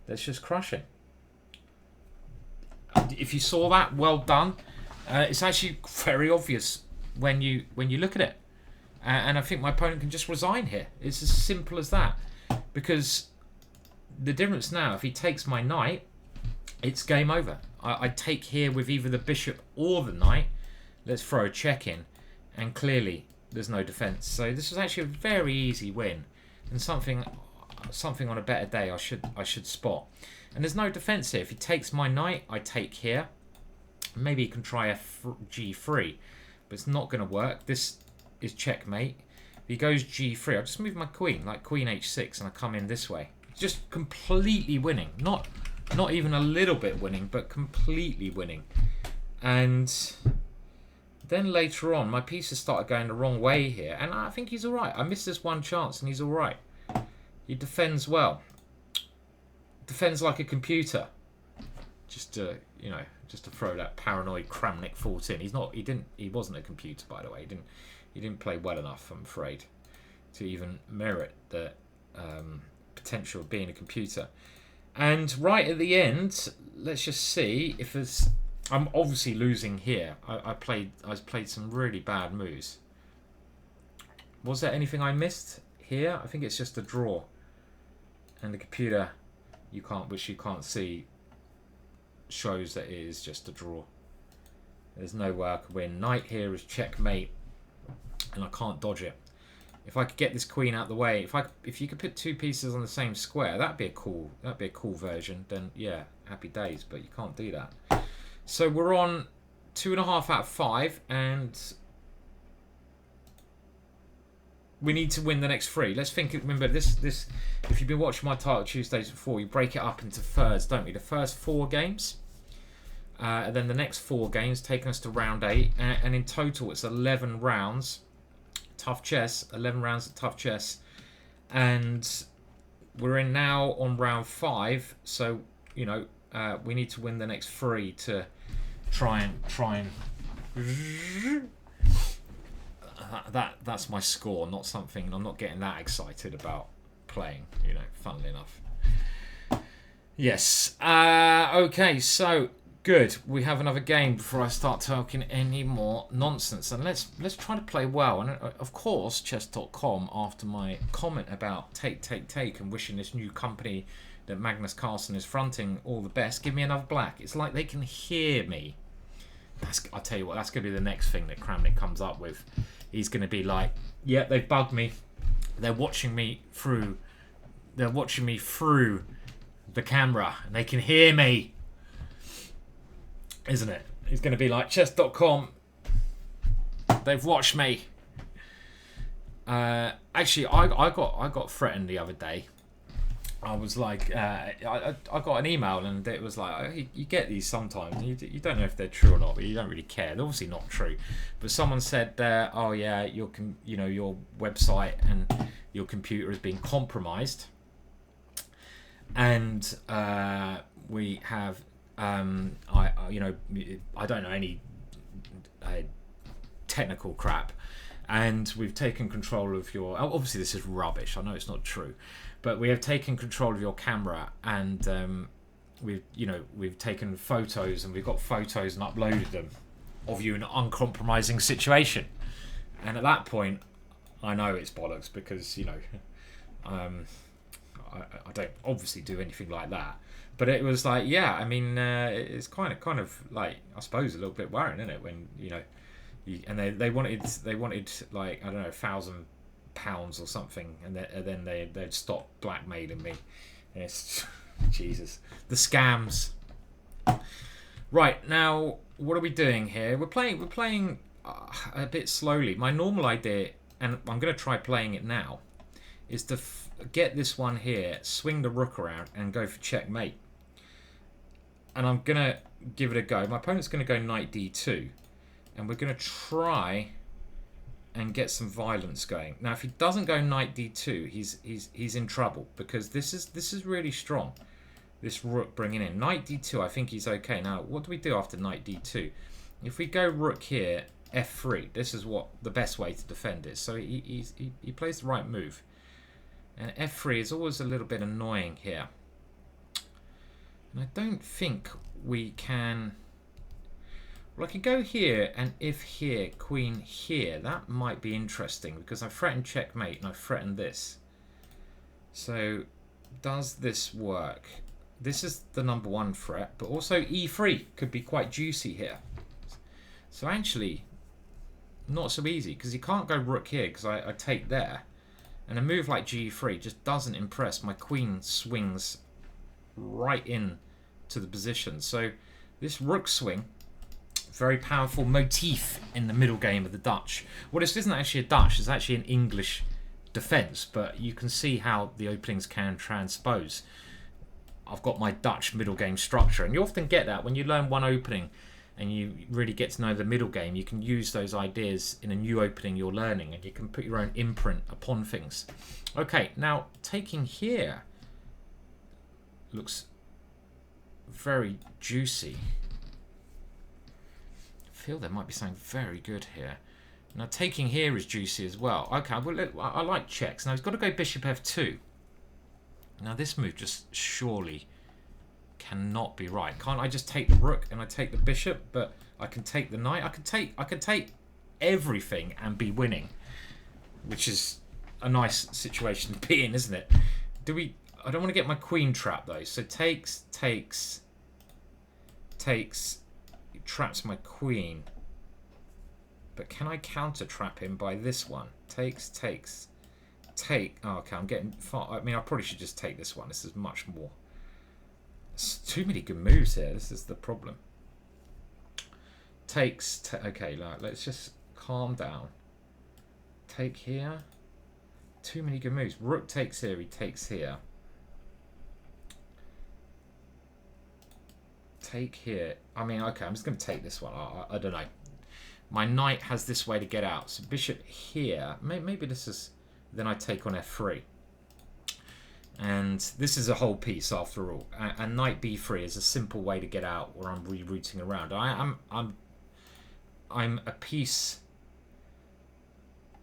that's just crushing. If you saw that, well done. It's actually very obvious when you look at it. And I think my opponent can just resign here. It's as simple as that. Because the difference now, if he takes my knight, it's game over. I take here with either the bishop or the knight. Let's throw a check in. And clearly, there's no defense. So this was actually a very easy win. And something on a better day I should spot. And there's no defense here. If he takes my knight, I take here. Maybe he can try g3. But it's not going to work. This is checkmate. If he goes g3, I'll just move my queen, like queen h6, and I come in this way. Just completely winning. Not even a little bit winning, but completely winning. And then later on, my pieces started going the wrong way here. And I think he's all right. I missed this one chance, and he's all right. He defends well. Defends like a computer. Just to, just to throw that paranoid Kramnik thought in. He wasn't a computer, by the way. He didn't play well enough, I'm afraid, to even merit the potential of being a computer. And right at the end, let's just see if there's. I'm obviously losing here. I played some really bad moves. Was there anything I missed here? I think it's just a draw. And the computer, which you can't see, shows that it is just a draw. There's no way I can win. Knight here is checkmate, and I can't dodge it. If I could get this queen out of the way, if you could put two pieces on the same square, that'd be a cool version. Then yeah, happy days. But you can't do that. So we're on 2.5 out of 5, and we need to win the next 3. Let's think. Remember this. If you've been watching my Title Tuesdays before, you break it up into thirds, don't we? The first 4 games, and then the next 4 games, taking us to round 8, and in total it's 11 rounds. Tough chess. 11 rounds of tough chess, and we're in now on round 5. So we need to win the next 3 to try and. That's my score, not something I'm not getting that excited about playing, funnily enough. Yes. Okay, so good. We have another game before I start talking any more nonsense. And let's try to play well. And of course, chess.com, after my comment about take and wishing this new company that Magnus Carlsen is fronting all the best, give me another black. It's like they can hear me. I'll tell you what, that's going to be the next thing that Kramnik comes up with. He's going to be like, yeah, they've bugged me. They're watching me through the camera and they can hear me. Isn't it? He's going to be like, chess.com, they've watched me. Actually, I got threatened the other day. I was like, I got an email and it was like, you get these sometimes and you don't know if they're true or not, but you don't really care. They're obviously not true. But someone said, oh yeah, your website and your computer has been compromised, and we have, I don't know any technical crap, and we've taken control of your. Obviously, this is rubbish. I know it's not true. But we have taken control of your camera, and we've taken photos, and we've got photos and uploaded them of you in an uncompromising situation. And at that point, I know it's bollocks because I don't obviously do anything like that. But it was like, yeah, I mean, it's kind of like, I suppose, a little bit worrying, isn't it? When and they wanted like, I don't know, £1,000 or something, and then they'd stop blackmailing me. It's Jesus, the scams. Right, now, what are we doing here? We're playing a bit slowly. My normal idea, and I'm going to try playing it now, is to get this one here, swing the rook around, and go for checkmate. And I'm going to give it a go. My opponent's going to go knight d2. And we're going to try and get some violence going. Now, if he doesn't go knight d2, he's in trouble, because this is really strong. This rook bringing in knight d2. I think he's okay. Now, what do we do after knight d2? If we go rook here, f3. This is what the best way to defend is. So he plays the right move, and f3 is always a little bit annoying here. And I don't think we can. Well, I can go here, and if here, queen here, that might be interesting, because I threatened checkmate and I threatened this. So, does this work? This is the number one threat, but also e3 could be quite juicy here. So actually, not so easy, because you can't go rook here, because I take there. And a move like g3 just doesn't impress. My queen swings right in to the position. So this rook swing, very powerful motif in the middle game of the Dutch. Well, this isn't actually a Dutch, it's actually an English defense, but you can see how the openings can transpose. I've got my Dutch middle game structure, and you often get that when you learn one opening and you really get to know the middle game. You can use those ideas in a new opening you're learning, and you can put your own imprint upon things. Okay, now taking here looks very juicy. I feel there might be something very good here. Now taking here is juicy as well. Okay, well, I like checks. Now he's got to go bishop f2. Now this move just surely cannot be right. Can't I just take the rook and I take the bishop? But I can take the knight. I could take everything and be winning, which is a nice situation to be in, isn't it? I don't want to get my queen trapped though. So takes, traps my queen. But can I counter trap him by this one? Takes. Oh, okay, I'm getting far. I mean, I probably should just take this one. This is much more. There's too many good moves here. This is the problem. Okay, let's just calm down. Take here. Too many good moves. Rook takes here. He takes here. Take here. I mean, okay, I'm just going to take this one. I don't know. My knight has this way to get out. So bishop here. Maybe this is... Then I take on f3, and this is a whole piece after all. And knight b3 is a simple way to get out, where I'm rerouting around. I'm a piece.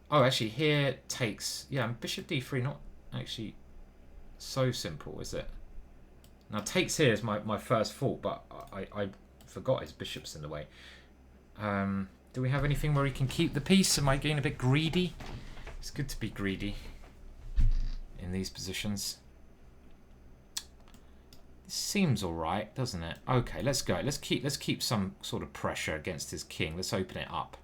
Oh, actually, here takes. Yeah, bishop d3. Not actually so simple, is it? Now takes here is my first fault, but I forgot his bishop's in the way. Do we have anything where he can keep the piece? Am I getting a bit greedy? It's good to be greedy in these positions. This seems all right, doesn't it? Okay, let's go. Let's keep some sort of pressure against his king. Let's open it up.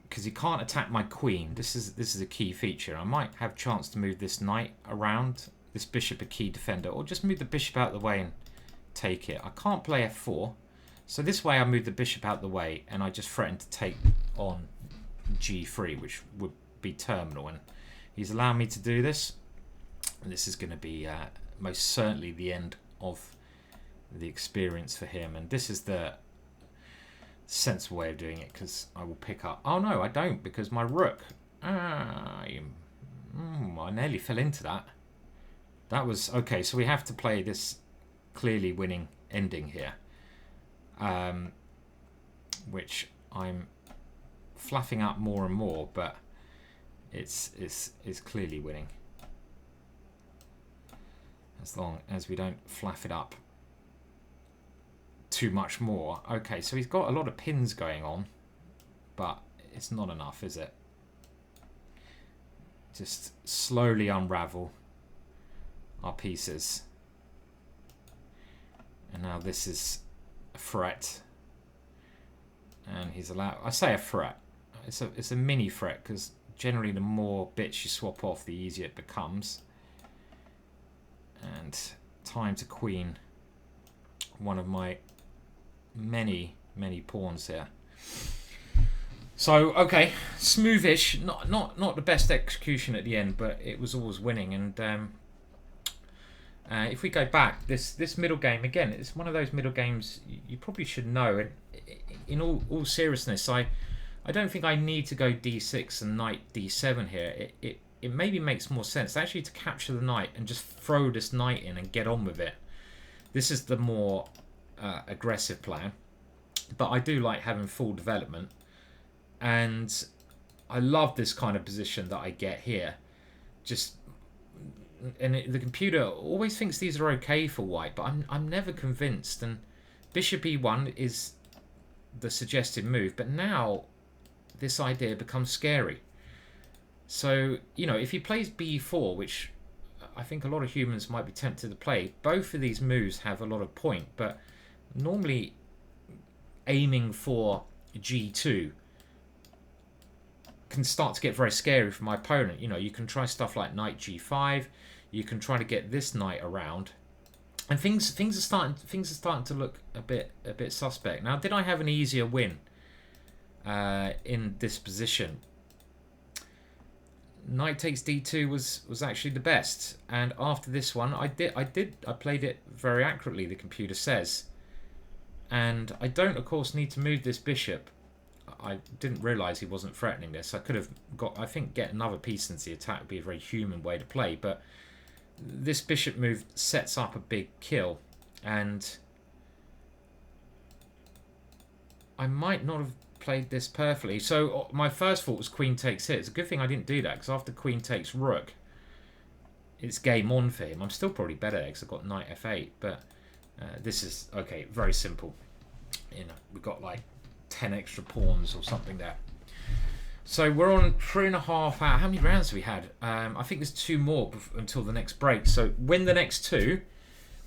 Because he can't attack my queen. This is a key feature. I might have a chance to move this knight around. This bishop a key defender, or just move the bishop out of the way and take it. I can't play f4. So this way I move the bishop out of the way, and I just threaten to take on g3, which would be terminal. And he's allowing me to do this. And this is going to be most certainly the end of the experience for him. And this is the sensible way of doing it, because I will pick up... Oh no, I don't, because my rook... I nearly fell into that. That was... Okay, so we have to play this clearly winning ending here. Which I'm fluffing up more and more, but it's clearly winning, as long as we don't fluff it up too much more. Okay, so he's got a lot of pins going on, but it's not enough, is it? Just slowly unravel our pieces, and now this is a threat, and he's allowed... I say a threat. It's a mini threat, because generally the more bits you swap off, the easier it becomes. And time to queen one of my many pawns here. So okay, smoothish, not the best execution at the end, but it was always winning. And if we go back, this middle game again, it's one of those middle games you probably should know. And in all seriousness, I don't think I need to go d6 and knight d7 here. It maybe makes more sense actually to capture the knight and just throw this knight in and get on with it. This is the more aggressive plan, but I do like having full development, and I love this kind of position that I get here. The computer always thinks these are okay for white, but I'm never convinced. And bishop e1 is the suggested move, but now this idea becomes scary. So, you know, if he plays b4, which I think a lot of humans might be tempted to play, both of these moves have a lot of point, but normally aiming for g2 can start to get very scary for my opponent. You know, you can try stuff like knight g5, you can try to get this knight around, and things are starting to look a bit suspect. Now, did I have an easier win in this position? Knight takes d2 was actually the best, and after this one I played it very accurately, the computer says. And I don't, of course, need to move this bishop. I didn't realise he wasn't threatening this. I could have got, I think, get another piece into the attack would be a very human way to play, but this bishop move sets up a big kill, and I might not have played this perfectly. So my first thought was queen takes here. It's a good thing I didn't do that, because after queen takes rook, it's game on for him. I'm still probably better because I've got knight f8, but this is, okay, very simple. You know, we've got like 10 extra pawns or something there. So we're on 3.5 out. How many rounds have we had? I think there's 2 more until the next break. So win the next 2.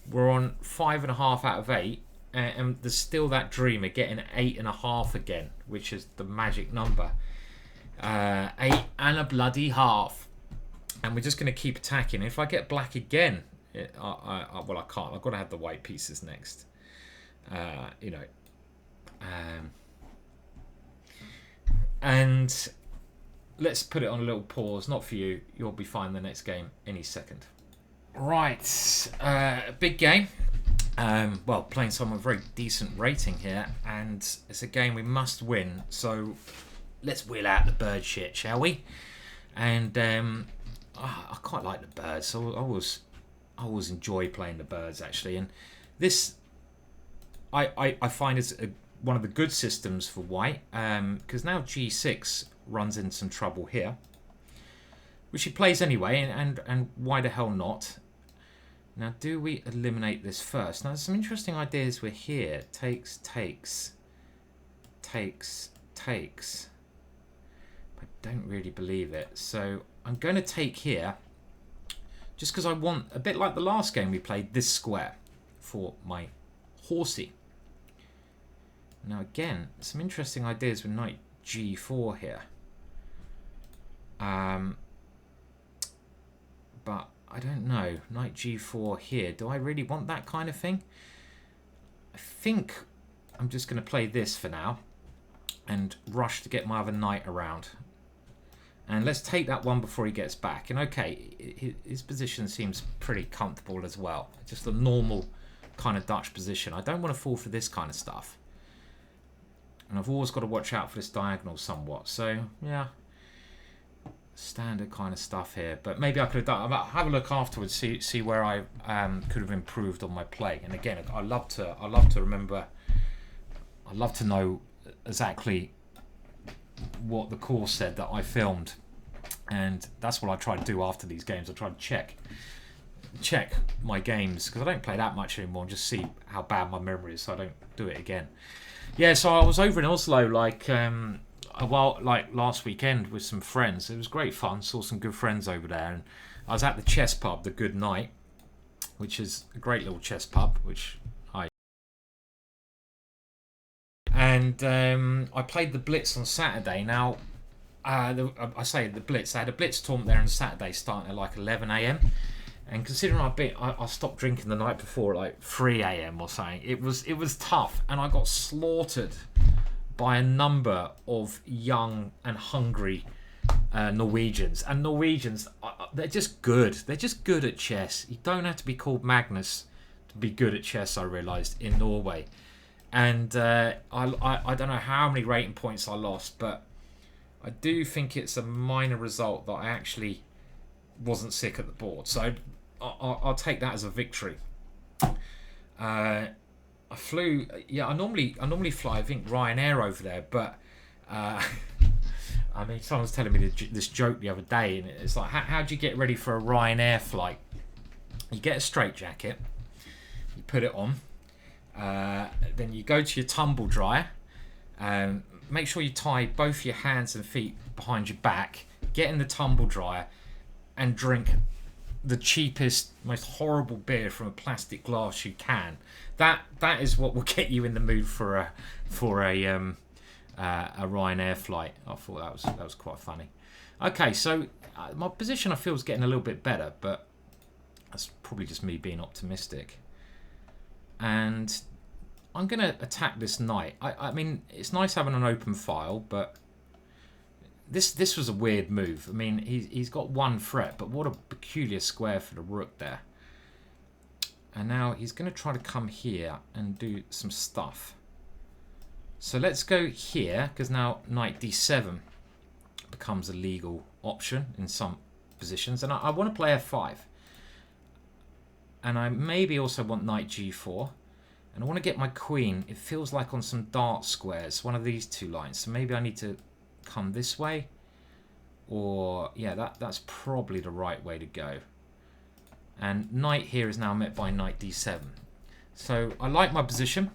We're on 5.5 out of 8. And there's still that dream of getting 8.5 again, which is the magic number. 8 and a bloody half. And we're just going to keep attacking. If I get black again, well, I can't. I've got to have the white pieces next. You know. And let's put it on a little pause. Not for you. You'll be fine the next game any second. Right. Big game. Well, playing someone with a very decent rating here, and it's a game we must win. So let's wheel out the bird shit, shall we? And I quite like the birds. So I always enjoy playing the birds, actually. And this I find is one of the good systems for white, because now g6 runs into some trouble here, which he plays anyway, and why the hell not? Now, do we eliminate this first? Now, there's some interesting ideas with here. Takes. I don't really believe it. So I'm going to take here, just because I want, a bit like the last game we played, this square for my horsey. Now, again, some interesting ideas with knight g4 here. But I don't know. Knight g4 here. Do I really want that kind of thing? I think I'm just going to play this for now and rush to get my other knight around. And let's take that one before he gets back. And okay, his position seems pretty comfortable as well. Just a normal kind of Dutch position. I don't want to fall for this kind of stuff. And I've always got to watch out for this diagonal somewhat. So, yeah. Standard kind of stuff here, but maybe I could have done. I'll have a look afterwards, see where I could have improved on my play. And again, I love to remember. I love to know exactly what the course said that I filmed, and that's what I try to do after these games. I try to check my games, because I don't play that much anymore, and just see how bad my memory is, so I don't do it again. Yeah, so I was over in Oslo like last weekend with some friends. It was great fun. Saw some good friends over there, and I was at the chess pub, the Good Night, which is a great little chess pub, and I played the Blitz on Saturday. Now, I say the Blitz. They had a Blitz tournament there on Saturday, starting at like 11 a.m. And considering I stopped drinking the night before at like 3 a.m. or something, it was tough, and I got slaughtered by a number of young and hungry Norwegians. And Norwegians, they're just good. They're just good at chess. You don't have to be called Magnus to be good at chess, I realised, in Norway. And I don't know how many rating points I lost, but I do think it's a minor result that I actually wasn't sick at the board. So I'll take that as a victory. I flew. Yeah, I normally fly, I think, Ryanair over there, but I mean, someone's telling me this joke the other day, and it's like, how do you get ready for a Ryanair flight? You get a straitjacket, you put it on, then you go to your tumble dryer, make sure you tie both your hands and feet behind your back, get in the tumble dryer, and drink the cheapest, most horrible beer from a plastic glass you can. That is what will get you in the mood for a Ryanair flight. I thought that was quite funny. Okay, so my position I feel is getting a little bit better, but that's probably just me being optimistic. And I'm going to attack this knight. I mean, it's nice having an open file, but this was a weird move. I mean, he's got one threat, but what a peculiar square for the rook there. And now he's going to try to come here and do some stuff. So let's go here, because now knight d7 becomes a legal option in some positions. And I want to play f5. And I maybe also want knight g4. And I want to get my queen, it feels like on some dart squares, one of these two lines. So maybe I need to come this way. Or, yeah, that's probably the right way to go. And knight here is now met by knight d7. So I like my position.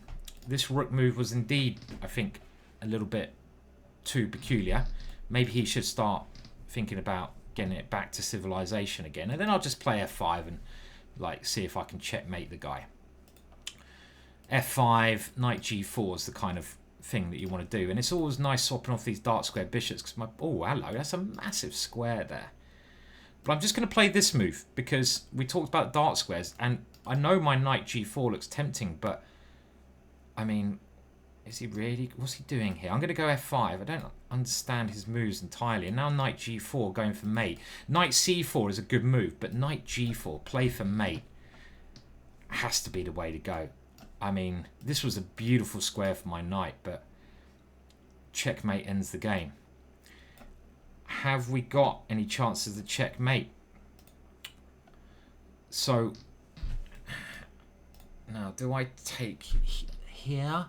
This rook move was indeed, I think, a little bit too peculiar. Maybe he should start thinking about getting it back to civilization again. And then I'll just play f5 and like see if I can checkmate the guy. f5, knight g4 is the kind of thing that you want to do. And it's always nice swapping off these dark square bishops because my... Oh, hello, that's a massive square there. But I'm just going to play this move because we talked about dark squares and I know my knight g4 looks tempting, but I mean, is he really... What's he doing here? I'm going to go f5. I don't understand his moves entirely. And now knight g4 going for mate. Knight c4 is a good move, but knight g4, play for mate, has to be the way to go. I mean, this was a beautiful square for my knight, but checkmate ends the game. Have we got any chances of checkmate? So, now, do I take here?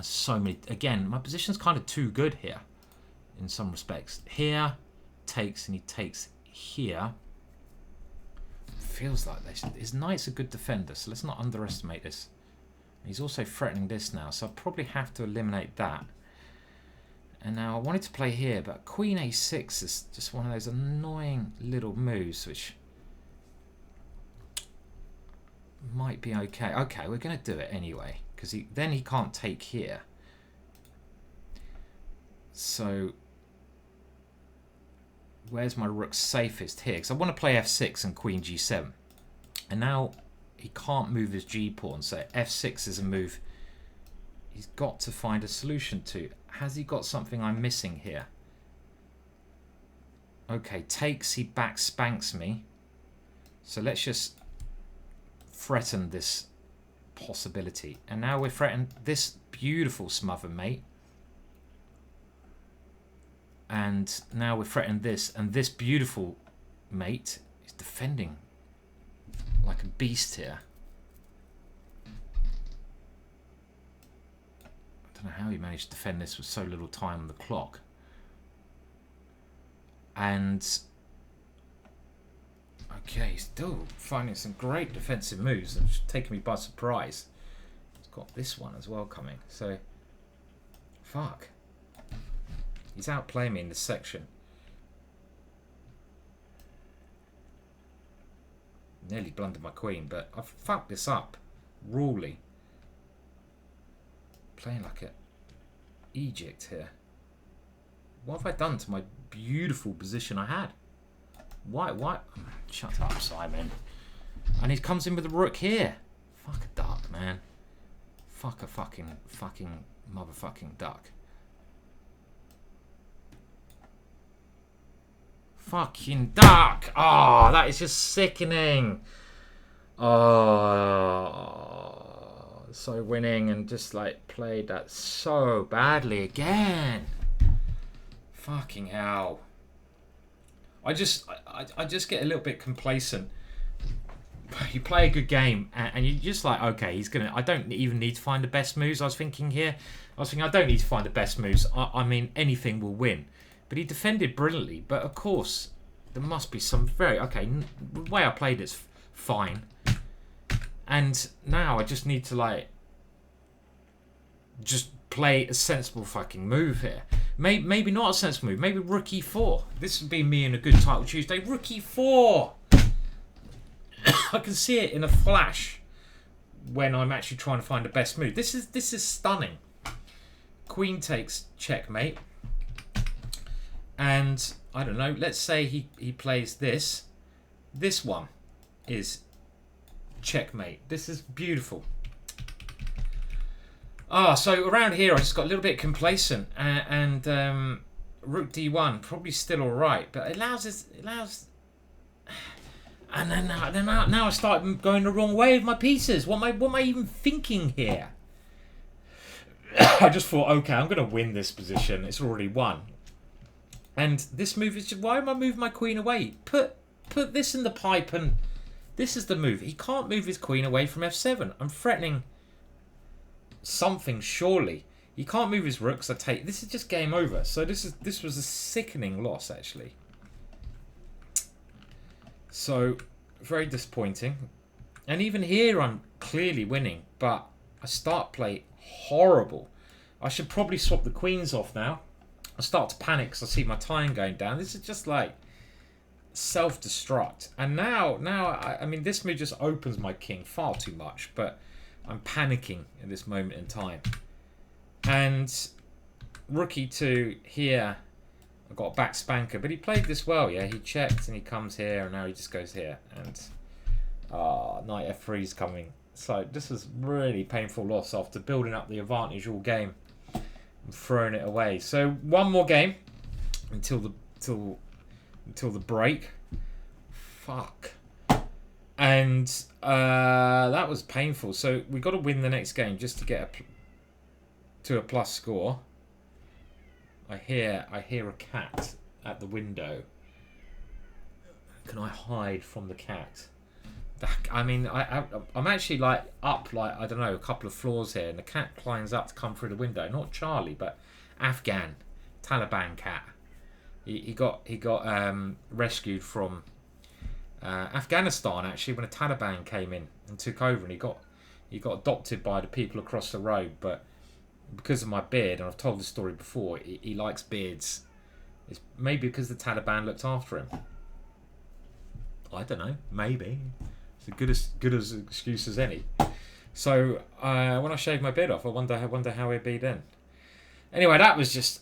So many. Again, my position's kind of too good here in some respects. Here, takes, and he takes here. Feels like this. His knight's a good defender, so let's not underestimate this. He's also threatening this now, so I'll probably have to eliminate that. And now I wanted to play here, but queen a6 is just one of those annoying little moves which might be okay. Okay, we're going to do it anyway, because then he can't take here. So where's my rook safest here? Because I want to play f6 and queen g7. And now he can't move his g-pawn, so f6 is a move he's got to find a solution to. Has he got something I'm missing here? Okay, takes, he back spanks me. So let's just threaten this possibility. And now we're threatening this beautiful smother mate. And now we're threatening this, and this beautiful mate is defending like a beast here. I don't know how he managed to defend this with so little time on the clock. And okay, he's still finding some great defensive moves and taking me by surprise. He's got this one as well coming. So, fuck. He's outplaying me in this section. Nearly blundered my queen, but I've fucked this up rawly. Playing like a Egypt here. What have I done to my beautiful position I had? Why? Shut up, Simon. And he comes in with the rook here. Fuck a duck, man. Fuck a fucking motherfucking duck. Fucking duck! Oh, that is just sickening. Oh, so winning and just like played that so badly again. Fucking hell. I just get a little bit complacent. You play a good game and you're just like, okay, he's gonna. I don't even need to find the best moves. I was thinking I don't need to find the best moves. I mean, anything will win. But he defended brilliantly. But of course, there must be some the way I played it's fine. And now I just need to like just play a sensible fucking move here. Maybe not a sensible move. Maybe rook e4. This would be me in a good title Tuesday. Rook e4. I can see it in a flash when I'm actually trying to find the best move. This is stunning. Queen takes checkmate. And I don't know, let's say he plays this. This one is checkmate. This is beautiful. So around here I just got a little bit complacent and rook d1 probably still all right, but it allows. And then now I start going the wrong way with my pieces. What am I even thinking here? I just thought, okay, I'm going to win this position. It's already won. And this move is just, why am I moving my queen away? Put this in the pipe, and this is the move. He can't move his queen away from f7. I'm threatening something, surely. He can't move his rooks. This is just game over. So this was a sickening loss, actually. So very disappointing. And even here I'm clearly winning, but I start play horrible. I should probably swap the queens off now. I start to panic because I see my time going down. This is just like self-destruct. And now I mean, this move just opens my king far too much, but I'm panicking at this moment in time. And rook e2 here, I got a back spanker, but he played this well, yeah. He checked and he comes here, and now he just goes here. And knight f3 is coming. So this is really painful loss after building up the advantage all game. Throwing it away. So one more game until the break. Fuck. And that was painful. So we got to win the next game just to get to a plus score. I hear a cat at the window. Can I hide from the cat? I mean, I'm actually like up, like, I don't know, a couple of floors here, and the cat climbs up to come through the window. Not Charlie, but Afghan, Taliban cat. He got rescued from Afghanistan actually when the Taliban came in and took over, and he got adopted by the people across the road. But because of my beard, and I've told this story before, he likes beards. It's maybe because the Taliban looked after him. I don't know, maybe. It's good as excuse as any. So when I shave my beard off, I wonder how it'd be then. Anyway, that was just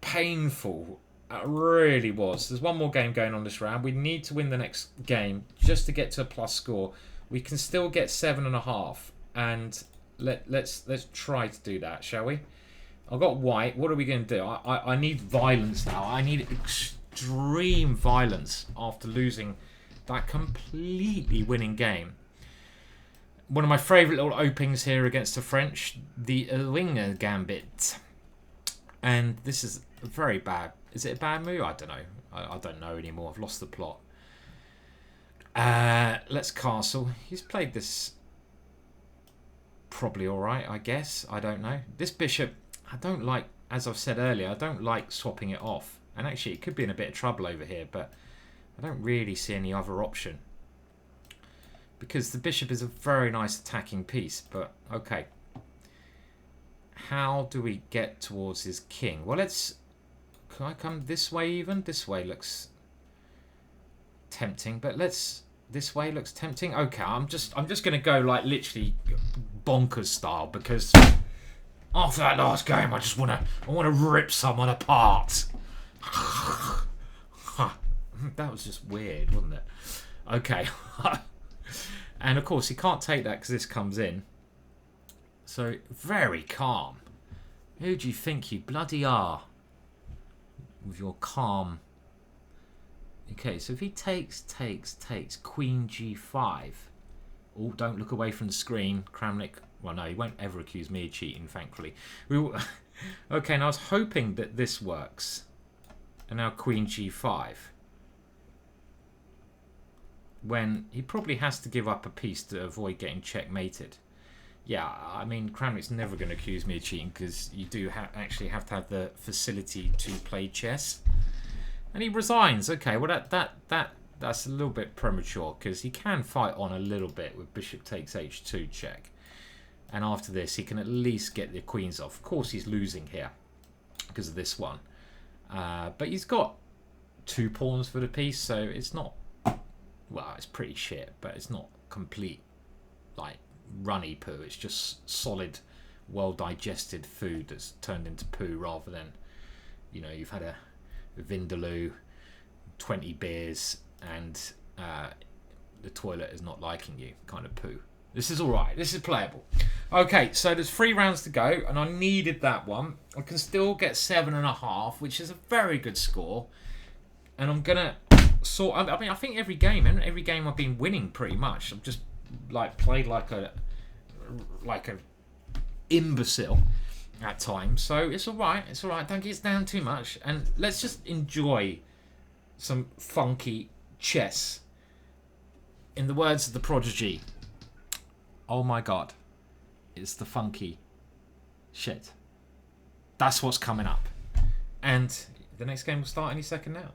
painful. It really was. There's one more game going on this round. We need to win the next game just to get to a plus score. We can still get 7.5, and let's try to do that, shall we? I've got white. What are we going to do? I need violence now. I need extreme violence after losing that completely winning game. One of my favourite little openings here against the French, the winger gambit. And this is very bad. Is it a bad move? I don't know. I don't know anymore. I've lost the plot. Let's castle. He's played this probably alright, I guess. I don't know. This bishop, I don't like, as I've said earlier, I don't like swapping it off. And actually, it could be in a bit of trouble over here, but I don't really see any other option. Because the bishop is a very nice attacking piece, but okay. How do we get towards his king? Well, can I come this way even? This way looks tempting, but this way looks tempting. Okay, I'm just gonna go like literally bonkers style, because after that last game I wanna rip someone apart. That was just weird, wasn't it? Okay. And of course he can't take that because this comes in. So very calm. Who do you think you bloody are? With your calm. Okay, so if he takes Queen G5. Oh, don't look away from the screen, Kramnik. Well, no, he won't ever accuse me of cheating, thankfully. Okay, and I was hoping that this works. And now Queen G5. When he probably has to give up a piece to avoid getting checkmated. Yeah, I mean, Kramnik's never going to accuse me of cheating because you do actually have to have the facility to play chess. And he resigns. Okay, well that's a little bit premature because he can fight on a little bit with bishop takes h2 check. And after this, he can at least get the queens off. Of course, he's losing here because of this one. But he's got 2 pawns for the piece, so it's not... Well, it's pretty shit, but it's not complete, like, runny poo. It's just solid, well-digested food that's turned into poo rather than, you know, you've had a Vindaloo, 20 beers, and the toilet is not liking you kind of poo. This is alright. This is playable. Okay, so there's 3 rounds to go, and I needed that one. I can still get 7.5, which is a very good score. And I'm going to sort... I mean, I think every game I've been winning pretty much. I've just like played like a imbecile at times. So it's alright. It's alright. Don't get down too much. And let's just enjoy some funky chess. In the words of the prodigy... Oh my god, it's the funky shit. That's what's coming up. And the next game will start any second now.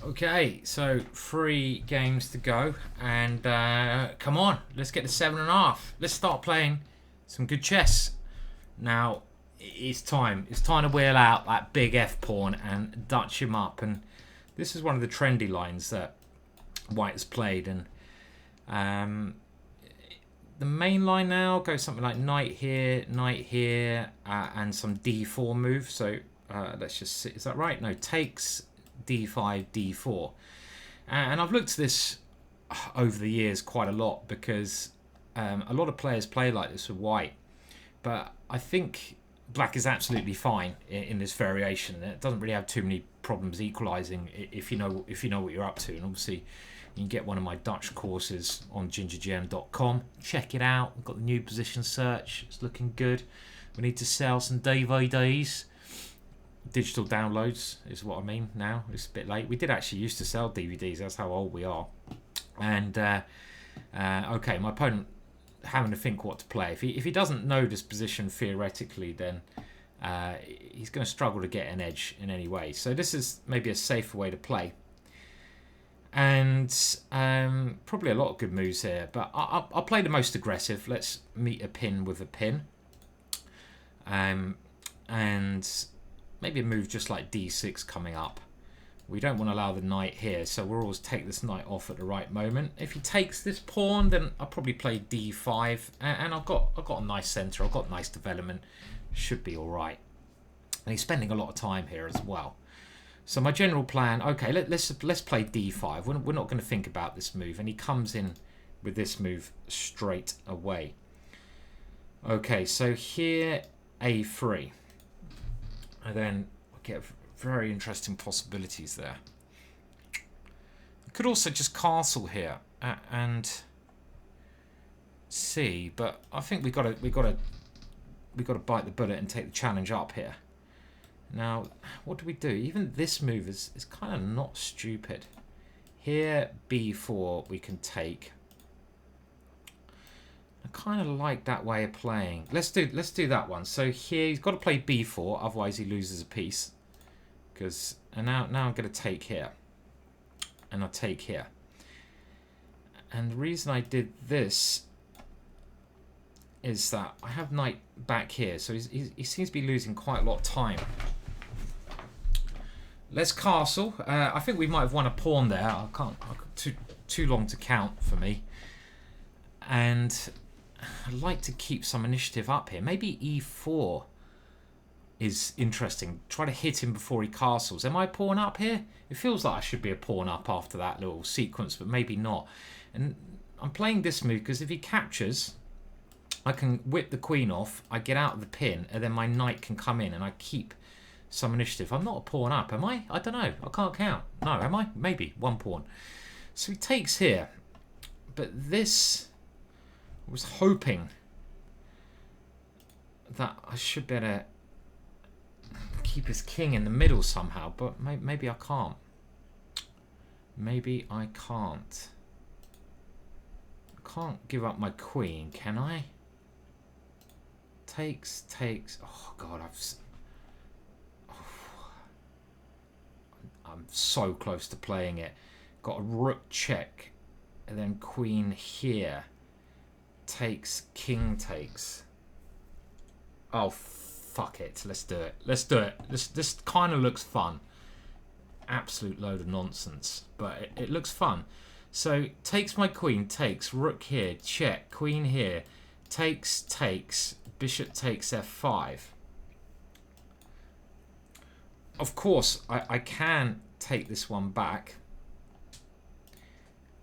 Okay, so 3 games to go. And come on, let's get to 7.5. Let's start playing some good chess. Now, it's time. It's time to wheel out that big F pawn and Dutch him up. And this is one of the trendy lines that White has played. And the main line now goes something like knight here, and some d4 move. So let's just see, is that right? No, takes d5, d4. And I've looked at this over the years quite a lot because a lot of players play like this with White, but I think Black is absolutely fine in this variation. It doesn't really have too many problems equalising if you know what you're up to. And obviously you can get one of my Dutch courses on GingerGM.com. Check it out. We've got the new position search. It's looking good. We need to sell some DVDs. Digital downloads is what I mean now. It's a bit late. We did actually used to sell DVDs. That's how old we are. And, okay, my opponent having to think what to play. If he doesn't know this position theoretically, then he's going to struggle to get an edge in any way. So this is maybe a safer way to play. And probably a lot of good moves here, but I'll play the most aggressive. Let's meet a pin with a pin. And maybe a move just like d6 coming up. We don't want to allow the knight here, so we'll always take this knight off at the right moment. If he takes this pawn, then I'll probably play d5, and I've got a nice centre. I've got nice development. Should be all right. And he's spending a lot of time here as well. So my general plan, okay, let's play d5. We're not going to think about this move, and he comes in with this move straight away. Okay, so here a3, and then I get very interesting possibilities there. I could also just castle here and c, but I think we got to bite the bullet and take the challenge up here. Now, what do we do? Even this move is kind of not stupid. Here, b4 we can take. I kind of like that way of playing. Let's do that one. So here he's got to play b4, otherwise he loses a piece. And now I'm going to take here, and I take here. And the reason I did this is that I have knight back here, so he seems to be losing quite a lot of time. Let's castle. I think we might have won a pawn there. I can't too long to count for me. And I'd like to keep some initiative up here. Maybe e4. is interesting. Try to hit him before he castles. Am I a pawn up here? It feels like I should be a pawn up after that little sequence, but maybe not. And I'm playing this move because if he captures, I can whip the queen off, I get out of the pin, and then my knight can come in and I keep some initiative. I'm not a pawn up, am I? I don't know. I can't count. No, am I? Maybe. One pawn. So he takes here. But this... I was hoping that I should better keep his king in the middle somehow, but maybe I can't. Maybe I can't. I can't give up my queen, can I? Takes. Oh God, I'm so close to playing it. Got a rook check, and then queen here. Takes, king takes. Oh, fuck it. Let's do it. Let's do it. This kind of looks fun. Absolute load of nonsense, but it looks fun. So takes my queen, takes, rook here, check, queen here, takes, bishop takes f5. Of course, I can take this one back.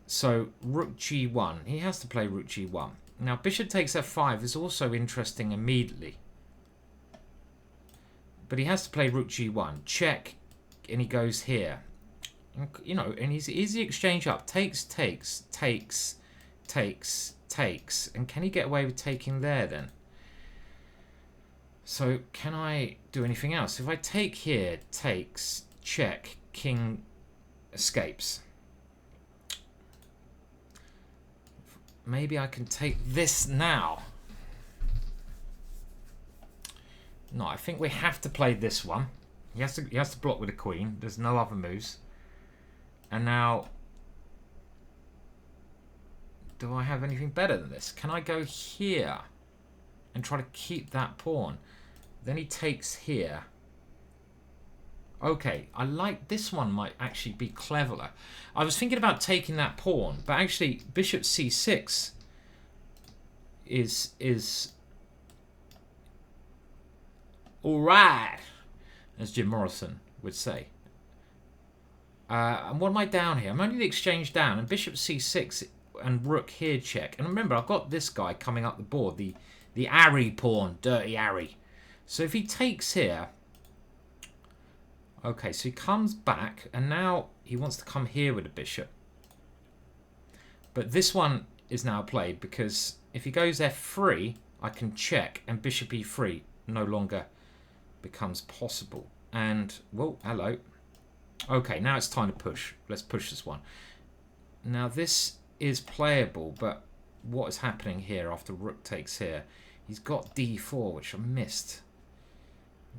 So rook g1. He has to play rook g1. Now bishop takes f5 is also interesting immediately. But he has to play rook g1. Check, and he goes here. You know, and he's easy exchange up. Takes. And can he get away with taking there then? So can I do anything else? If I take here, takes, check, king escapes. Maybe I can take this now. No, I think we have to play this one. He has to block with a queen. There's no other moves. And now, do I have anything better than this? Can I go here and try to keep that pawn? Then he takes here. Okay, I like this one. Might actually be cleverer. I was thinking about taking that pawn, but actually bishop c6 is all right, as Jim Morrison would say. And what am I down here? I'm only the exchange down, and bishop c6 and rook here check. And remember, I've got this guy coming up the board, the Arry pawn, dirty Arry. So if he takes here, okay, so he comes back, and now he wants to come here with a bishop. But this one is now played because if he goes f3, I can check, and bishop e3 no longer becomes possible. And, well, hello. Okay, now it's time to push. Let's push this one. Now this is playable, but what is happening here after rook takes here? He's got d4, which I missed.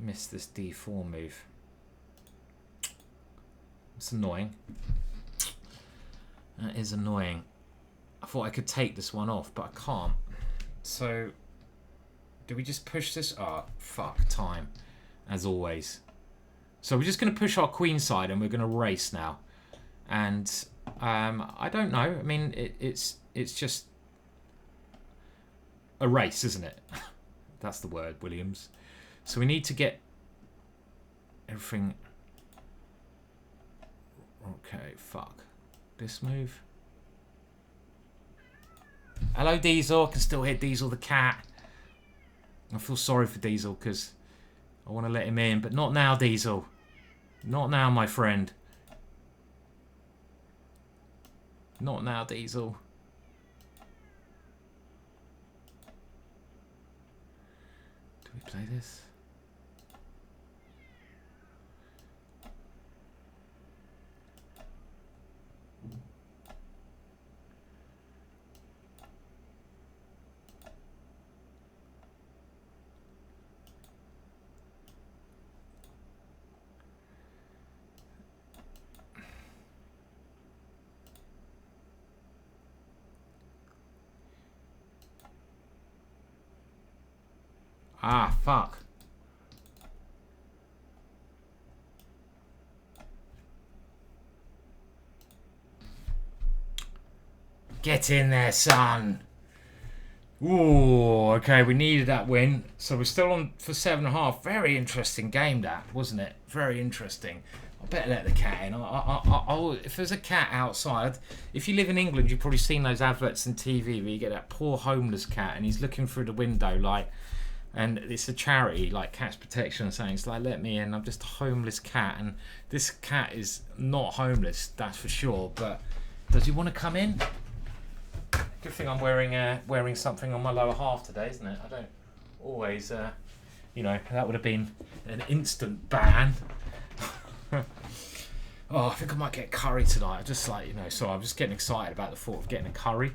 Missed this d4 move. It's annoying. That is annoying. I thought I could take this one off, but I can't. So, do we just push this? Oh, fuck, time. As always. So we're just going to push our queen side and we're going to race now. And I don't know. I mean, it's just a race, isn't it? That's the word, Williams. So we need to get everything... Okay, fuck. This move. Hello, Diesel. I can still hear Diesel the cat. I feel sorry for Diesel because I want to let him in, but not now, Diesel. Not now, my friend. Not now, Diesel. Do we play this? Ah, fuck. Get in there, son. Ooh, okay, we needed that win. So we're still on for 7.5. Very interesting game, that, wasn't it? Very interesting. I better let the cat in. If there's a cat outside, if you live in England, you've probably seen those adverts on TV where you get that poor homeless cat and he's looking through the window like, and it's a charity like Cats Protection saying, it's like, let me in, I'm just a homeless cat. And this cat is not homeless, that's for sure, but does he want to come in? Good thing I'm wearing something on my lower half today, isn't it? I don't always, that would have been an instant ban. Oh, I think I might get curry tonight. I just so I'm just getting excited about the thought of getting a curry.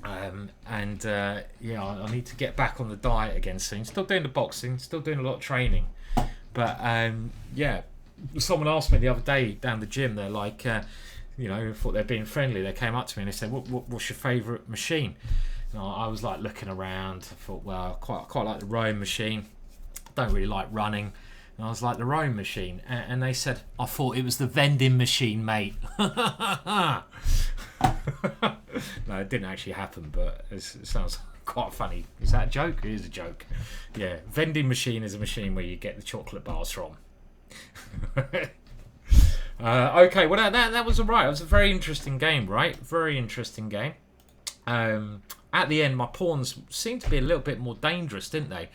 I need to get back on the diet again soon. Still doing the boxing, still doing a lot of training. But someone asked me the other day down the gym, they're like, thought they're being friendly. They came up to me and they said, what's your favourite machine? And I was like looking around. I thought, well, I quite like the rowing machine. Don't really like running. And I was like, the rowing machine. And they said, I thought it was the vending machine, mate. No, it didn't actually happen, but it sounds quite funny. Is that a joke? It is a joke. Yeah, vending machine is a machine where you get the chocolate bars from. Okay, well that was alright. It was a very interesting game, right? Very interesting game. At the end, my pawns seemed to be a little bit more dangerous, didn't they?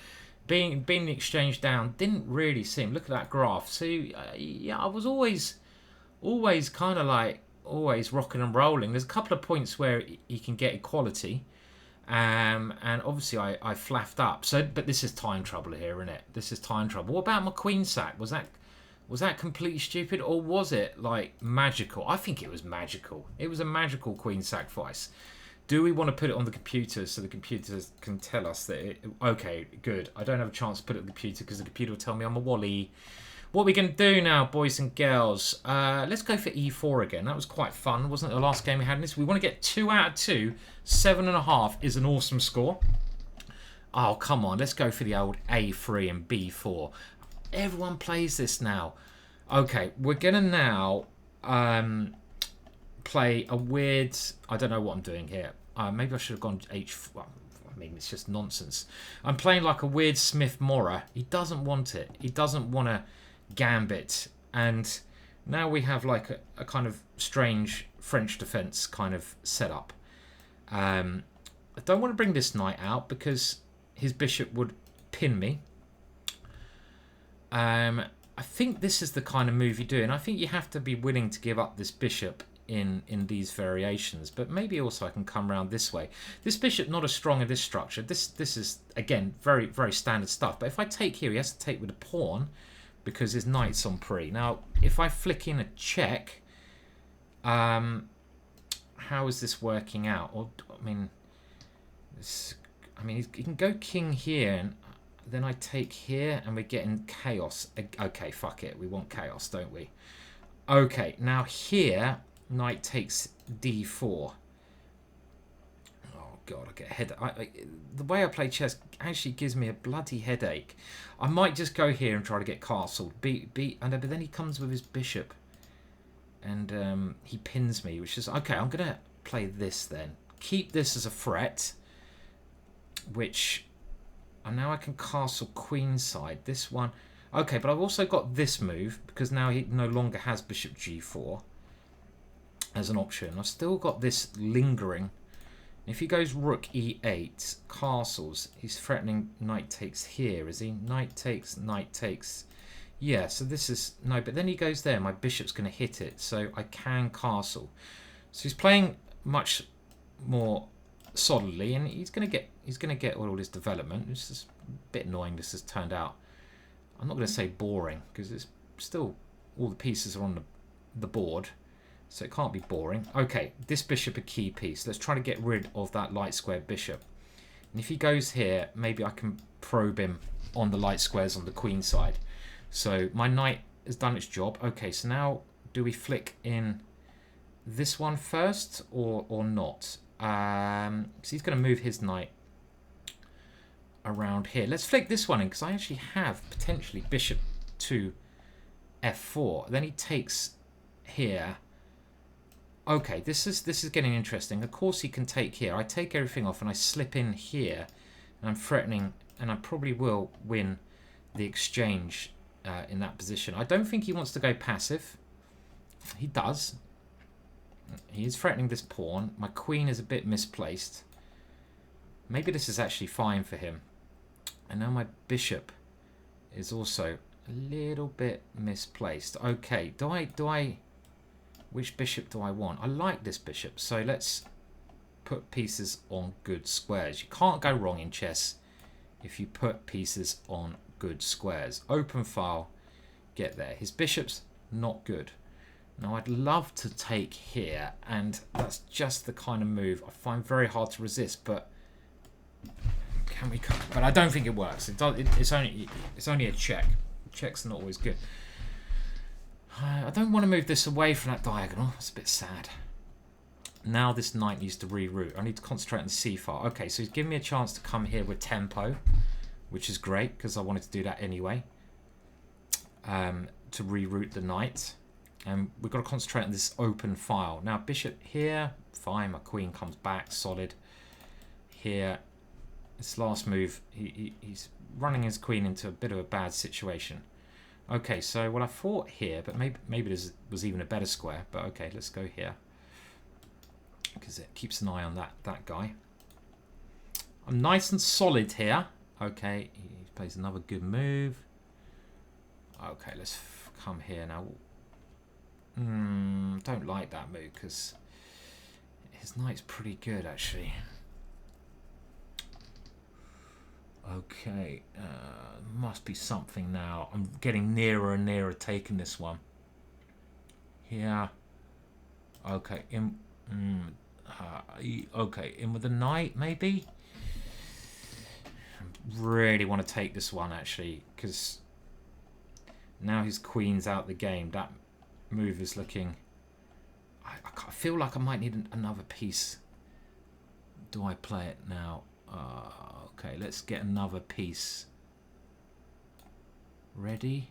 Being exchanged down didn't really seem. Look at that graph. So I was always kind of like always rocking and rolling. There's a couple of points where you can get equality, and obviously I flaffed up. But this is time trouble here, isn't it? This is time trouble. What about my queen sack? Was that completely stupid, or was it like magical? I think it was magical. It was a magical queen sacrifice. Do we want to put it on the computer so the computer can tell us that okay, good. I don't have a chance to put it on the computer because the computer will tell me I'm a Wally. What we can do now, boys and girls, let's go for E4 again. That was quite fun, wasn't it, the last game we had in this? We want to get 2 out of 2. 7.5 is an awesome score. Oh, come on. Let's go for the old A3 and B4. Everyone plays this now. Okay, we're going to now play a weird... I don't know what I'm doing here. Maybe I should have gone H4. Well, I mean, it's just nonsense. I'm playing like a weird Smith Mora. He doesn't want it. He doesn't want to gambit. And now we have like a kind of strange French defence kind of setup. I don't want to bring this knight out because his bishop would pin me. I think this is the kind of move you do, and I think you have to be willing to give up this bishop in these variations. But maybe also I can come around this way. This bishop not as strong in this structure. This is again very very standard stuff. But if I take here, he has to take with a pawn because his knight's on pre. Now if I flick in a check, how is this working out? Or he can go king here and then I take here and we're getting chaos. Okay, fuck it. We want chaos, don't we? Okay, now here, knight takes d4. Oh, God, I get a headache. The way I play chess actually gives me a bloody headache. I might just go here and try to get castled. But then he comes with his bishop. And he pins me, which is... Okay, I'm going to play this then. Keep this as a threat. Which... And now I can castle queenside. This one... Okay, but I've also got this move, because now he no longer has bishop g4 as an option. I've still got this lingering. If he goes rook e8, castles, he's threatening knight takes here, is he? Knight takes, knight takes. Yeah, so this is... No, but then he goes there. My bishop's going to hit it, so I can castle. So he's playing much more solidly, and he's going to get all his development. It's just a bit annoying this has turned out. I'm not going to say boring, because it's still all the pieces are on the board, so it can't be boring. Okay, this bishop a key piece. Let's try to get rid of that light square bishop. And if he goes here, maybe I can probe him on the light squares on the queen side. So my knight has done its job. Okay, so now do we flick in this one first or not? So he's going to move his knight around here. Let's flick this one in because I actually have potentially bishop to f4. Then he takes here. Okay, this is getting interesting. Of course he can take here. I take everything off and I slip in here, and I'm threatening, and I probably will win the exchange in that position. I don't think he wants to go passive. He does. He is threatening this pawn. My queen is a bit misplaced. Maybe this is actually fine for him. And now my bishop is also a little bit misplaced. Okay, do I which bishop do I want? I like this bishop, so let's put pieces on good squares. You can't go wrong in chess if you put pieces on good squares. Open file, get there. His bishop's not good. Now I'd love to take here, and that's just the kind of move I find very hard to resist, but can we come? But I don't think it works. It's only a check. Check's not always good. I don't want to move this away from that diagonal. It's a bit sad. Now this knight needs to reroute. I need to concentrate on the c file. Okay, so he's giving me a chance to come here with tempo, which is great because I wanted to do that anyway. To reroute the knight. And we've got to concentrate on this open file. Now bishop here, fine. My queen comes back, solid. Here, this last move, he's running his queen into a bit of a bad situation. Okay, so well I fought here, but maybe this was even a better square. But okay, let's go here because it keeps an eye on that guy. I'm nice and solid here. Okay, he plays another good move. Okay, let's come here now. Don't like that move because his knight's pretty good actually. Okay, must be something now. I'm getting nearer and nearer taking this one. Here. Okay, okay, in with the knight maybe. I really want to take this one actually because now his queen's out the game. That move is looking. I feel like I might need another piece. Do I play it now? Okay, let's get another piece. Ready?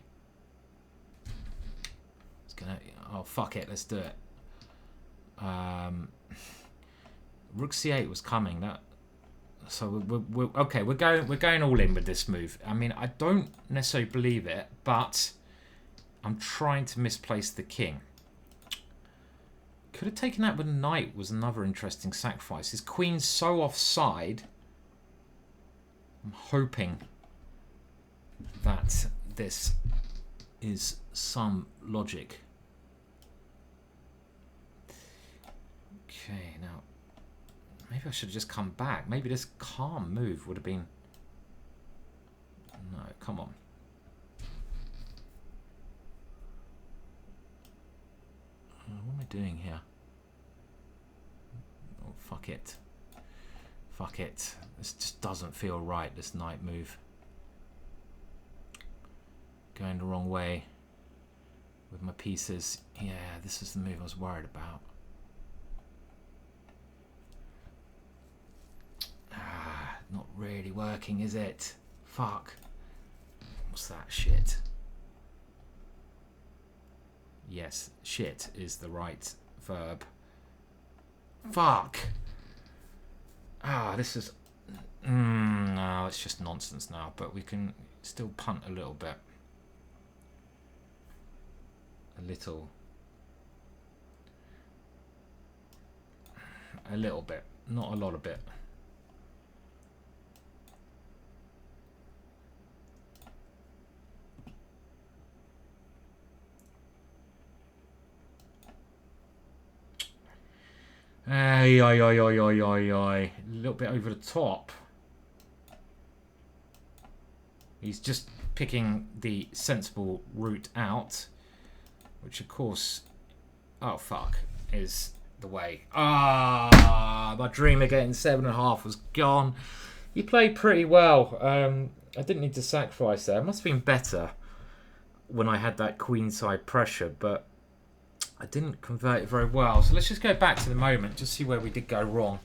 It's gonna. Oh fuck it, let's do it. Rook c8 was coming. That. So we're okay. We're going all in with this move. I mean, I don't necessarily believe it, but I'm trying to misplace the king. Could have taken that with a knight was another interesting sacrifice. His queen's so offside. I'm hoping that this is some logic. Okay, now maybe I should have just come back. Maybe this calm move would have been. No, come on. What am I doing here? Oh, fuck it. Fuck it. This just doesn't feel right, this knight move. Going the wrong way with my pieces. Yeah, this is the move I was worried about. Not really working, is it? Fuck. What's that shit? Yes, shit is the right verb. Fuck. This is. No, it's just nonsense now, but we can still punt a little bit. A little bit. Not a lot of bit. Ay. A little bit over the top. He's just picking the sensible route out, which of course, oh fuck, is the way. My dream of getting 7.5 was gone. He played pretty well. I didn't need to sacrifice there. It must have been better when I had that queenside pressure, but I didn't convert it very well. So let's just go back to the moment, just see where we did go wrong.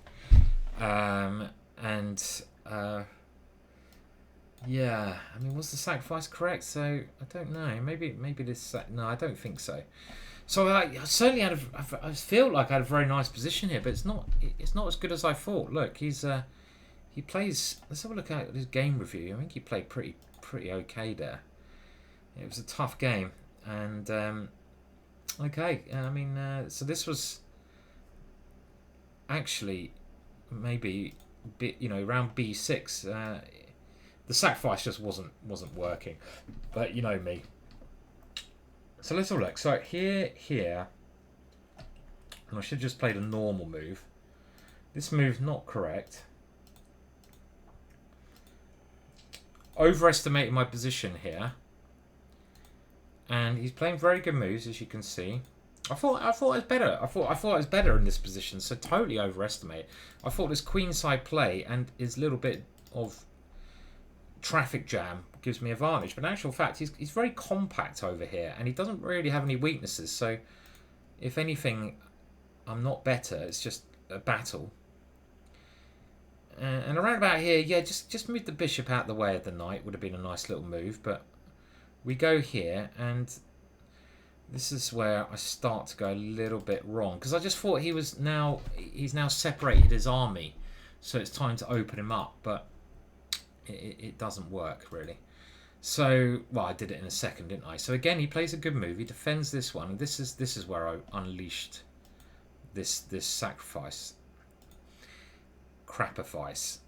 Yeah, I mean, was the sacrifice correct? So I don't know. Maybe this. No, I don't think so. So I certainly had I feel like I had a very nice position here, but it's not as good as I thought. Look, he plays. Let's have a look at his game review. I think he played pretty okay there. It was a tough game, and okay. I mean, so this was actually maybe around B6. The sacrifice just wasn't working, but you know me. So let's have a look. So here, and I should have just played a normal move. This move's not correct. Overestimated my position here, and he's playing very good moves, as you can see. I thought it was better. I thought it was better in this position. So totally overestimate. I thought this queenside play and his little bit of traffic jam gives me advantage, but in actual fact he's very compact over here, and he doesn't really have any weaknesses. So if anything, I'm not better. It's just a battle. And around about here, yeah, just move the bishop out the way of the knight would have been a nice little move, but we go here, and this is where I start to go a little bit wrong, because I just thought he's now separated his army, so it's time to open him up, but it doesn't work really. So, well, I did it in a second, didn't I? So again, he plays a good move. He defends this one, and this is where I unleashed this sacrifice, crapifice.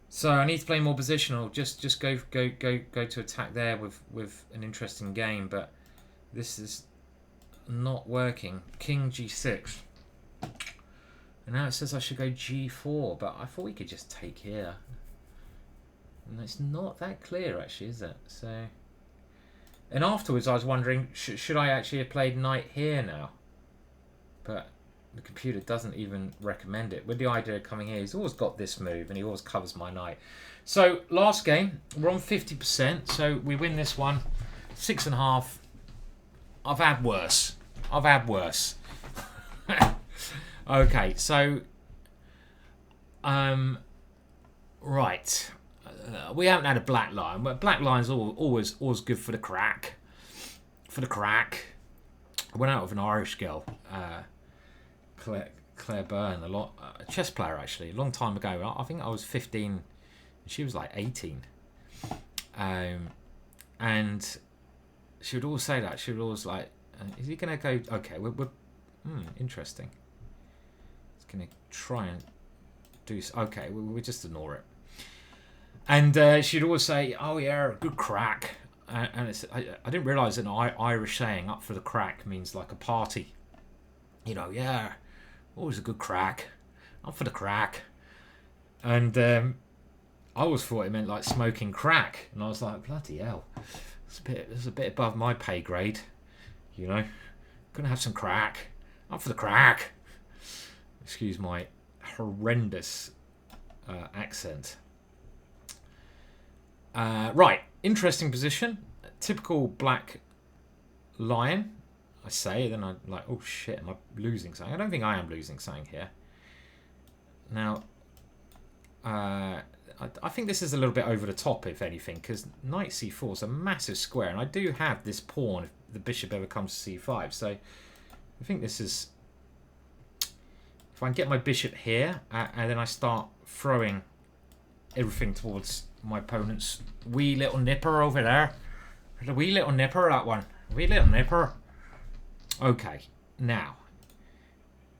So I need to play more positional. Just go to attack there with an interesting game, but this is not working. King G6. And now it says I should go G4, but I thought we could just take here. And it's not that clear, actually, is it? So, and afterwards I was wondering, should I actually have played knight here now? But the computer doesn't even recommend it. With the idea of coming here, he's always got this move, and he always covers my knight. So, last game, we're on 50%, so we win this one. 6.5. I've had worse. Okay, so right, we haven't had a black lion, but black lion's always good for the crack. I went out with an Irish girl, Claire Byrne, a chess player actually, a long time ago. I think I was 15, and she was like 18, and she would always say that. She would always like, "Is he gonna go? Okay, we're interesting. Going to try and do okay, we'll just ignore it." And she'd always say, "Oh yeah, good crack," and it's, I didn't realise that an Irish saying "up for the crack" means like a party, yeah, always a good crack, up for the crack. And I always thought it meant like smoking crack, and I was like, bloody hell, it's a bit above my pay grade, gonna have some crack, up for the crack. Excuse my horrendous accent. Right, interesting position. Typical black lion, I say. Then I'm like, oh shit, am I losing something? I don't think I am losing something here. Now, I think this is a little bit over the top, if anything, because knight c4 is a massive square, and I do have this pawn if the bishop ever comes to c5. So I think this is... If I can get my bishop here, and then I start throwing everything towards my opponent's wee little nipper over there. The wee little nipper, that one. Wee little nipper. Okay, now,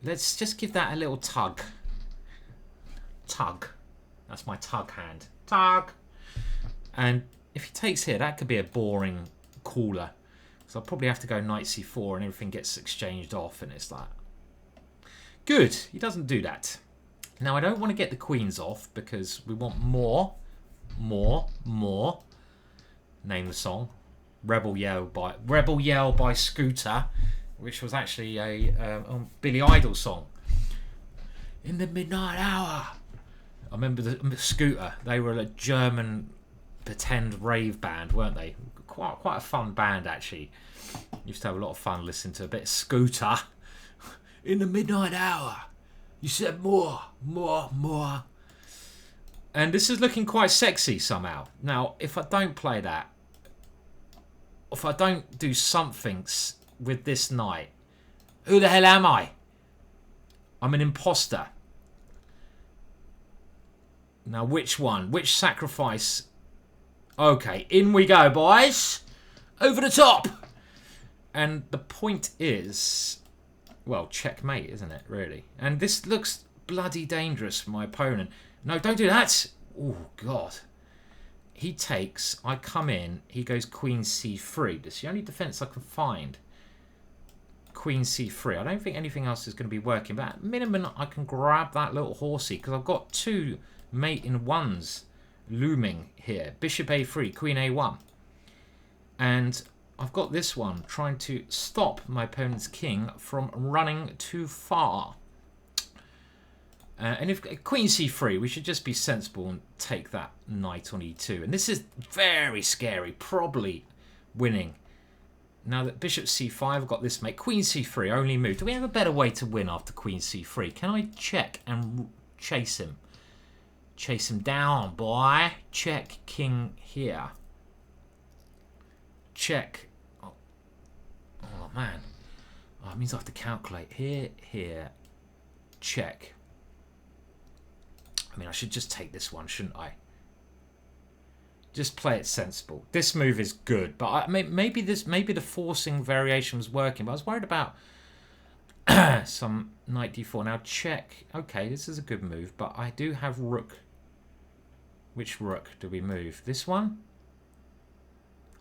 let's just give that a little tug. Tug. That's my tug hand. Tug. And if he takes here, that could be a boring caller. So I'll probably have to go knight c4 and everything gets exchanged off, and it's like... Good, he doesn't do that. Now I don't want to get the queens off because we want more. Name the song. Rebel Yell by Scooter, which was actually a Billy Idol song. In the midnight hour. I remember the Scooter. They were a German pretend rave band, weren't they? Quite a fun band actually. Used to have a lot of fun listening to a bit of Scooter. In the midnight hour, you said more. And this is looking quite sexy somehow. Now, if I don't play that, if I don't do something with this knight, who the hell am I? I'm an imposter. Now, which one? Which sacrifice? Okay, in we go, boys. Over the top. And the point is, well, checkmate, isn't it, really? And this looks bloody dangerous for my opponent. No, don't do that. Oh, God. He takes, I come in, he goes queen c3. That's the only defense I can find. Queen c3. I don't think anything else is going to be working. But at minimum, I can grab that little horsey because I've got 2 mate in ones looming here. Bishop a3, queen a1. And I've got this one trying to stop my opponent's king from running too far. And if queen c3, we should just be sensible and take that knight on e2. And this is very scary, probably winning. Now that bishop c5, I've got this mate. Queen c3, only move. Do we have a better way to win after queen c3? Can I check and chase him? Chase him down, boy. Check king here. Check. Oh man. Oh, it means I have to calculate. Here. Check. I mean, I should just take this one, shouldn't I? Just play it sensible. This move is good, but maybe the forcing variation was working. But I was worried about some knight d4. Now check. Okay, this is a good move, but I do have rook. Which rook do we move? This one?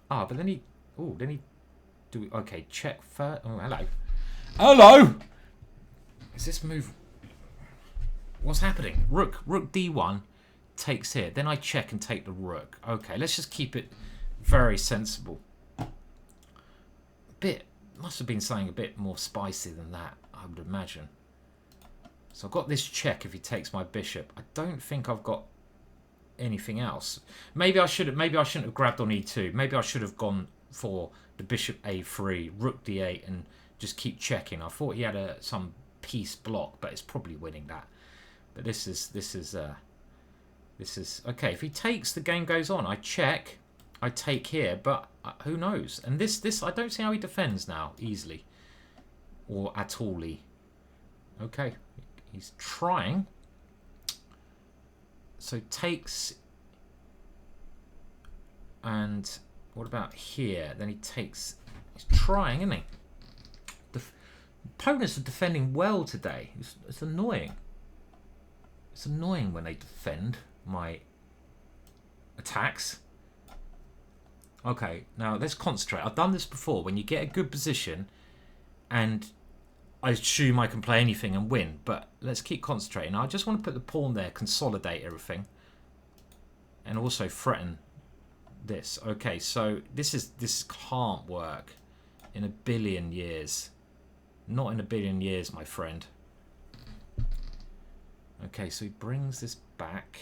Ah, but then he. Oh, then he. Do we? Okay, check first. Oh, hello. Hello. Is this move? What's happening? Rook d1 takes here. Then I check and take the rook. Okay, let's just keep it very sensible. Must have been something a bit more spicy than that, I would imagine. So I've got this check if he takes my bishop. I don't think I've got anything else. Maybe I shouldn't have grabbed on e2. Maybe I should have gone for the bishop a3, rook d8, and just keep checking. I thought he had some piece block, but it's probably winning that. But this is okay. If he takes, the game goes on. I check, I take here, but who knows? And this I don't see how he defends now easily, or at all. Okay, he's trying. So takes, and what about here? Then he takes. He's trying, isn't he? The opponents are defending well today. It's annoying. It's annoying when they defend my attacks. Okay, now let's concentrate. I've done this before. When you get a good position, and I assume I can play anything and win, but let's keep concentrating. I just want to put the pawn there, consolidate everything, and also threaten this. Okay, so this can't work in a billion years. Not in a billion years, my friend. Okay, so he brings this back.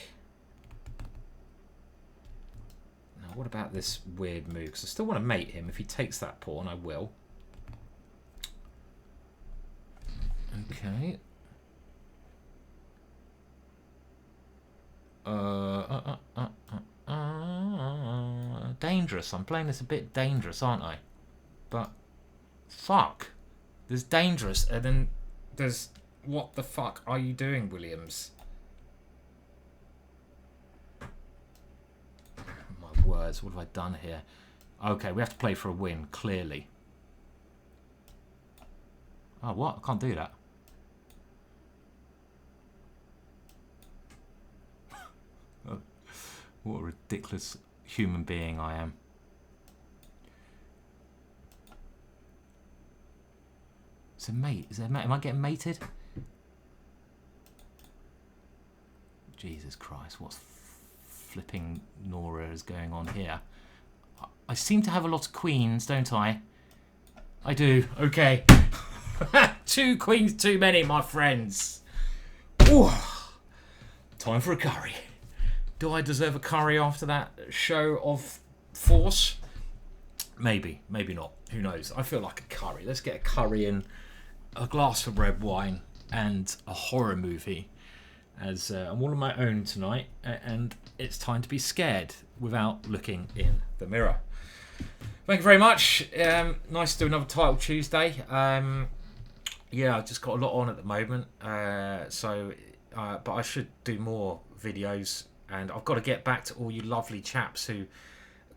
Now, what about this weird move? Because I still want to mate him. If he takes that pawn, I will. Okay. Dangerous. I'm playing this a bit dangerous, aren't I? But fuck. There's dangerous, and then there's... What the fuck are you doing, Williams? My words, what have I done here? Okay, we have to play for a win, clearly. Oh, what? I can't do that. What a ridiculous human being I am. Is there mate? Is there mate? Am I getting mated? Jesus Christ, what's flipping Nora is going on here? I seem to have a lot of queens, don't I? I do. Okay. 2 queens too many, my friends. Ooh. Time for a curry. Do I deserve a curry after that show of force? Maybe. Maybe not. Who knows? I feel like a curry. Let's get a curry in, a glass of red wine, and a horror movie. As I'm all on my own tonight, and it's time to be scared without looking in the mirror. Thank you very much. Nice to do another Title Tuesday. Yeah, I've just got a lot on at the moment. But I should do more videos, and I've got to get back to all you lovely chaps who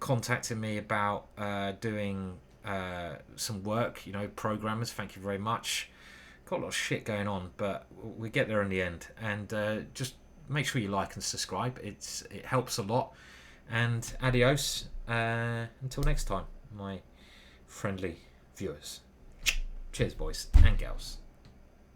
contacted me about doing some work. You know, programmers. Thank you very much. Got a lot of shit going on, but we get there in the end. And just make sure you like and subscribe. It helps a lot. And adios. Until next time, my friendly viewers. Cheers, boys and girls.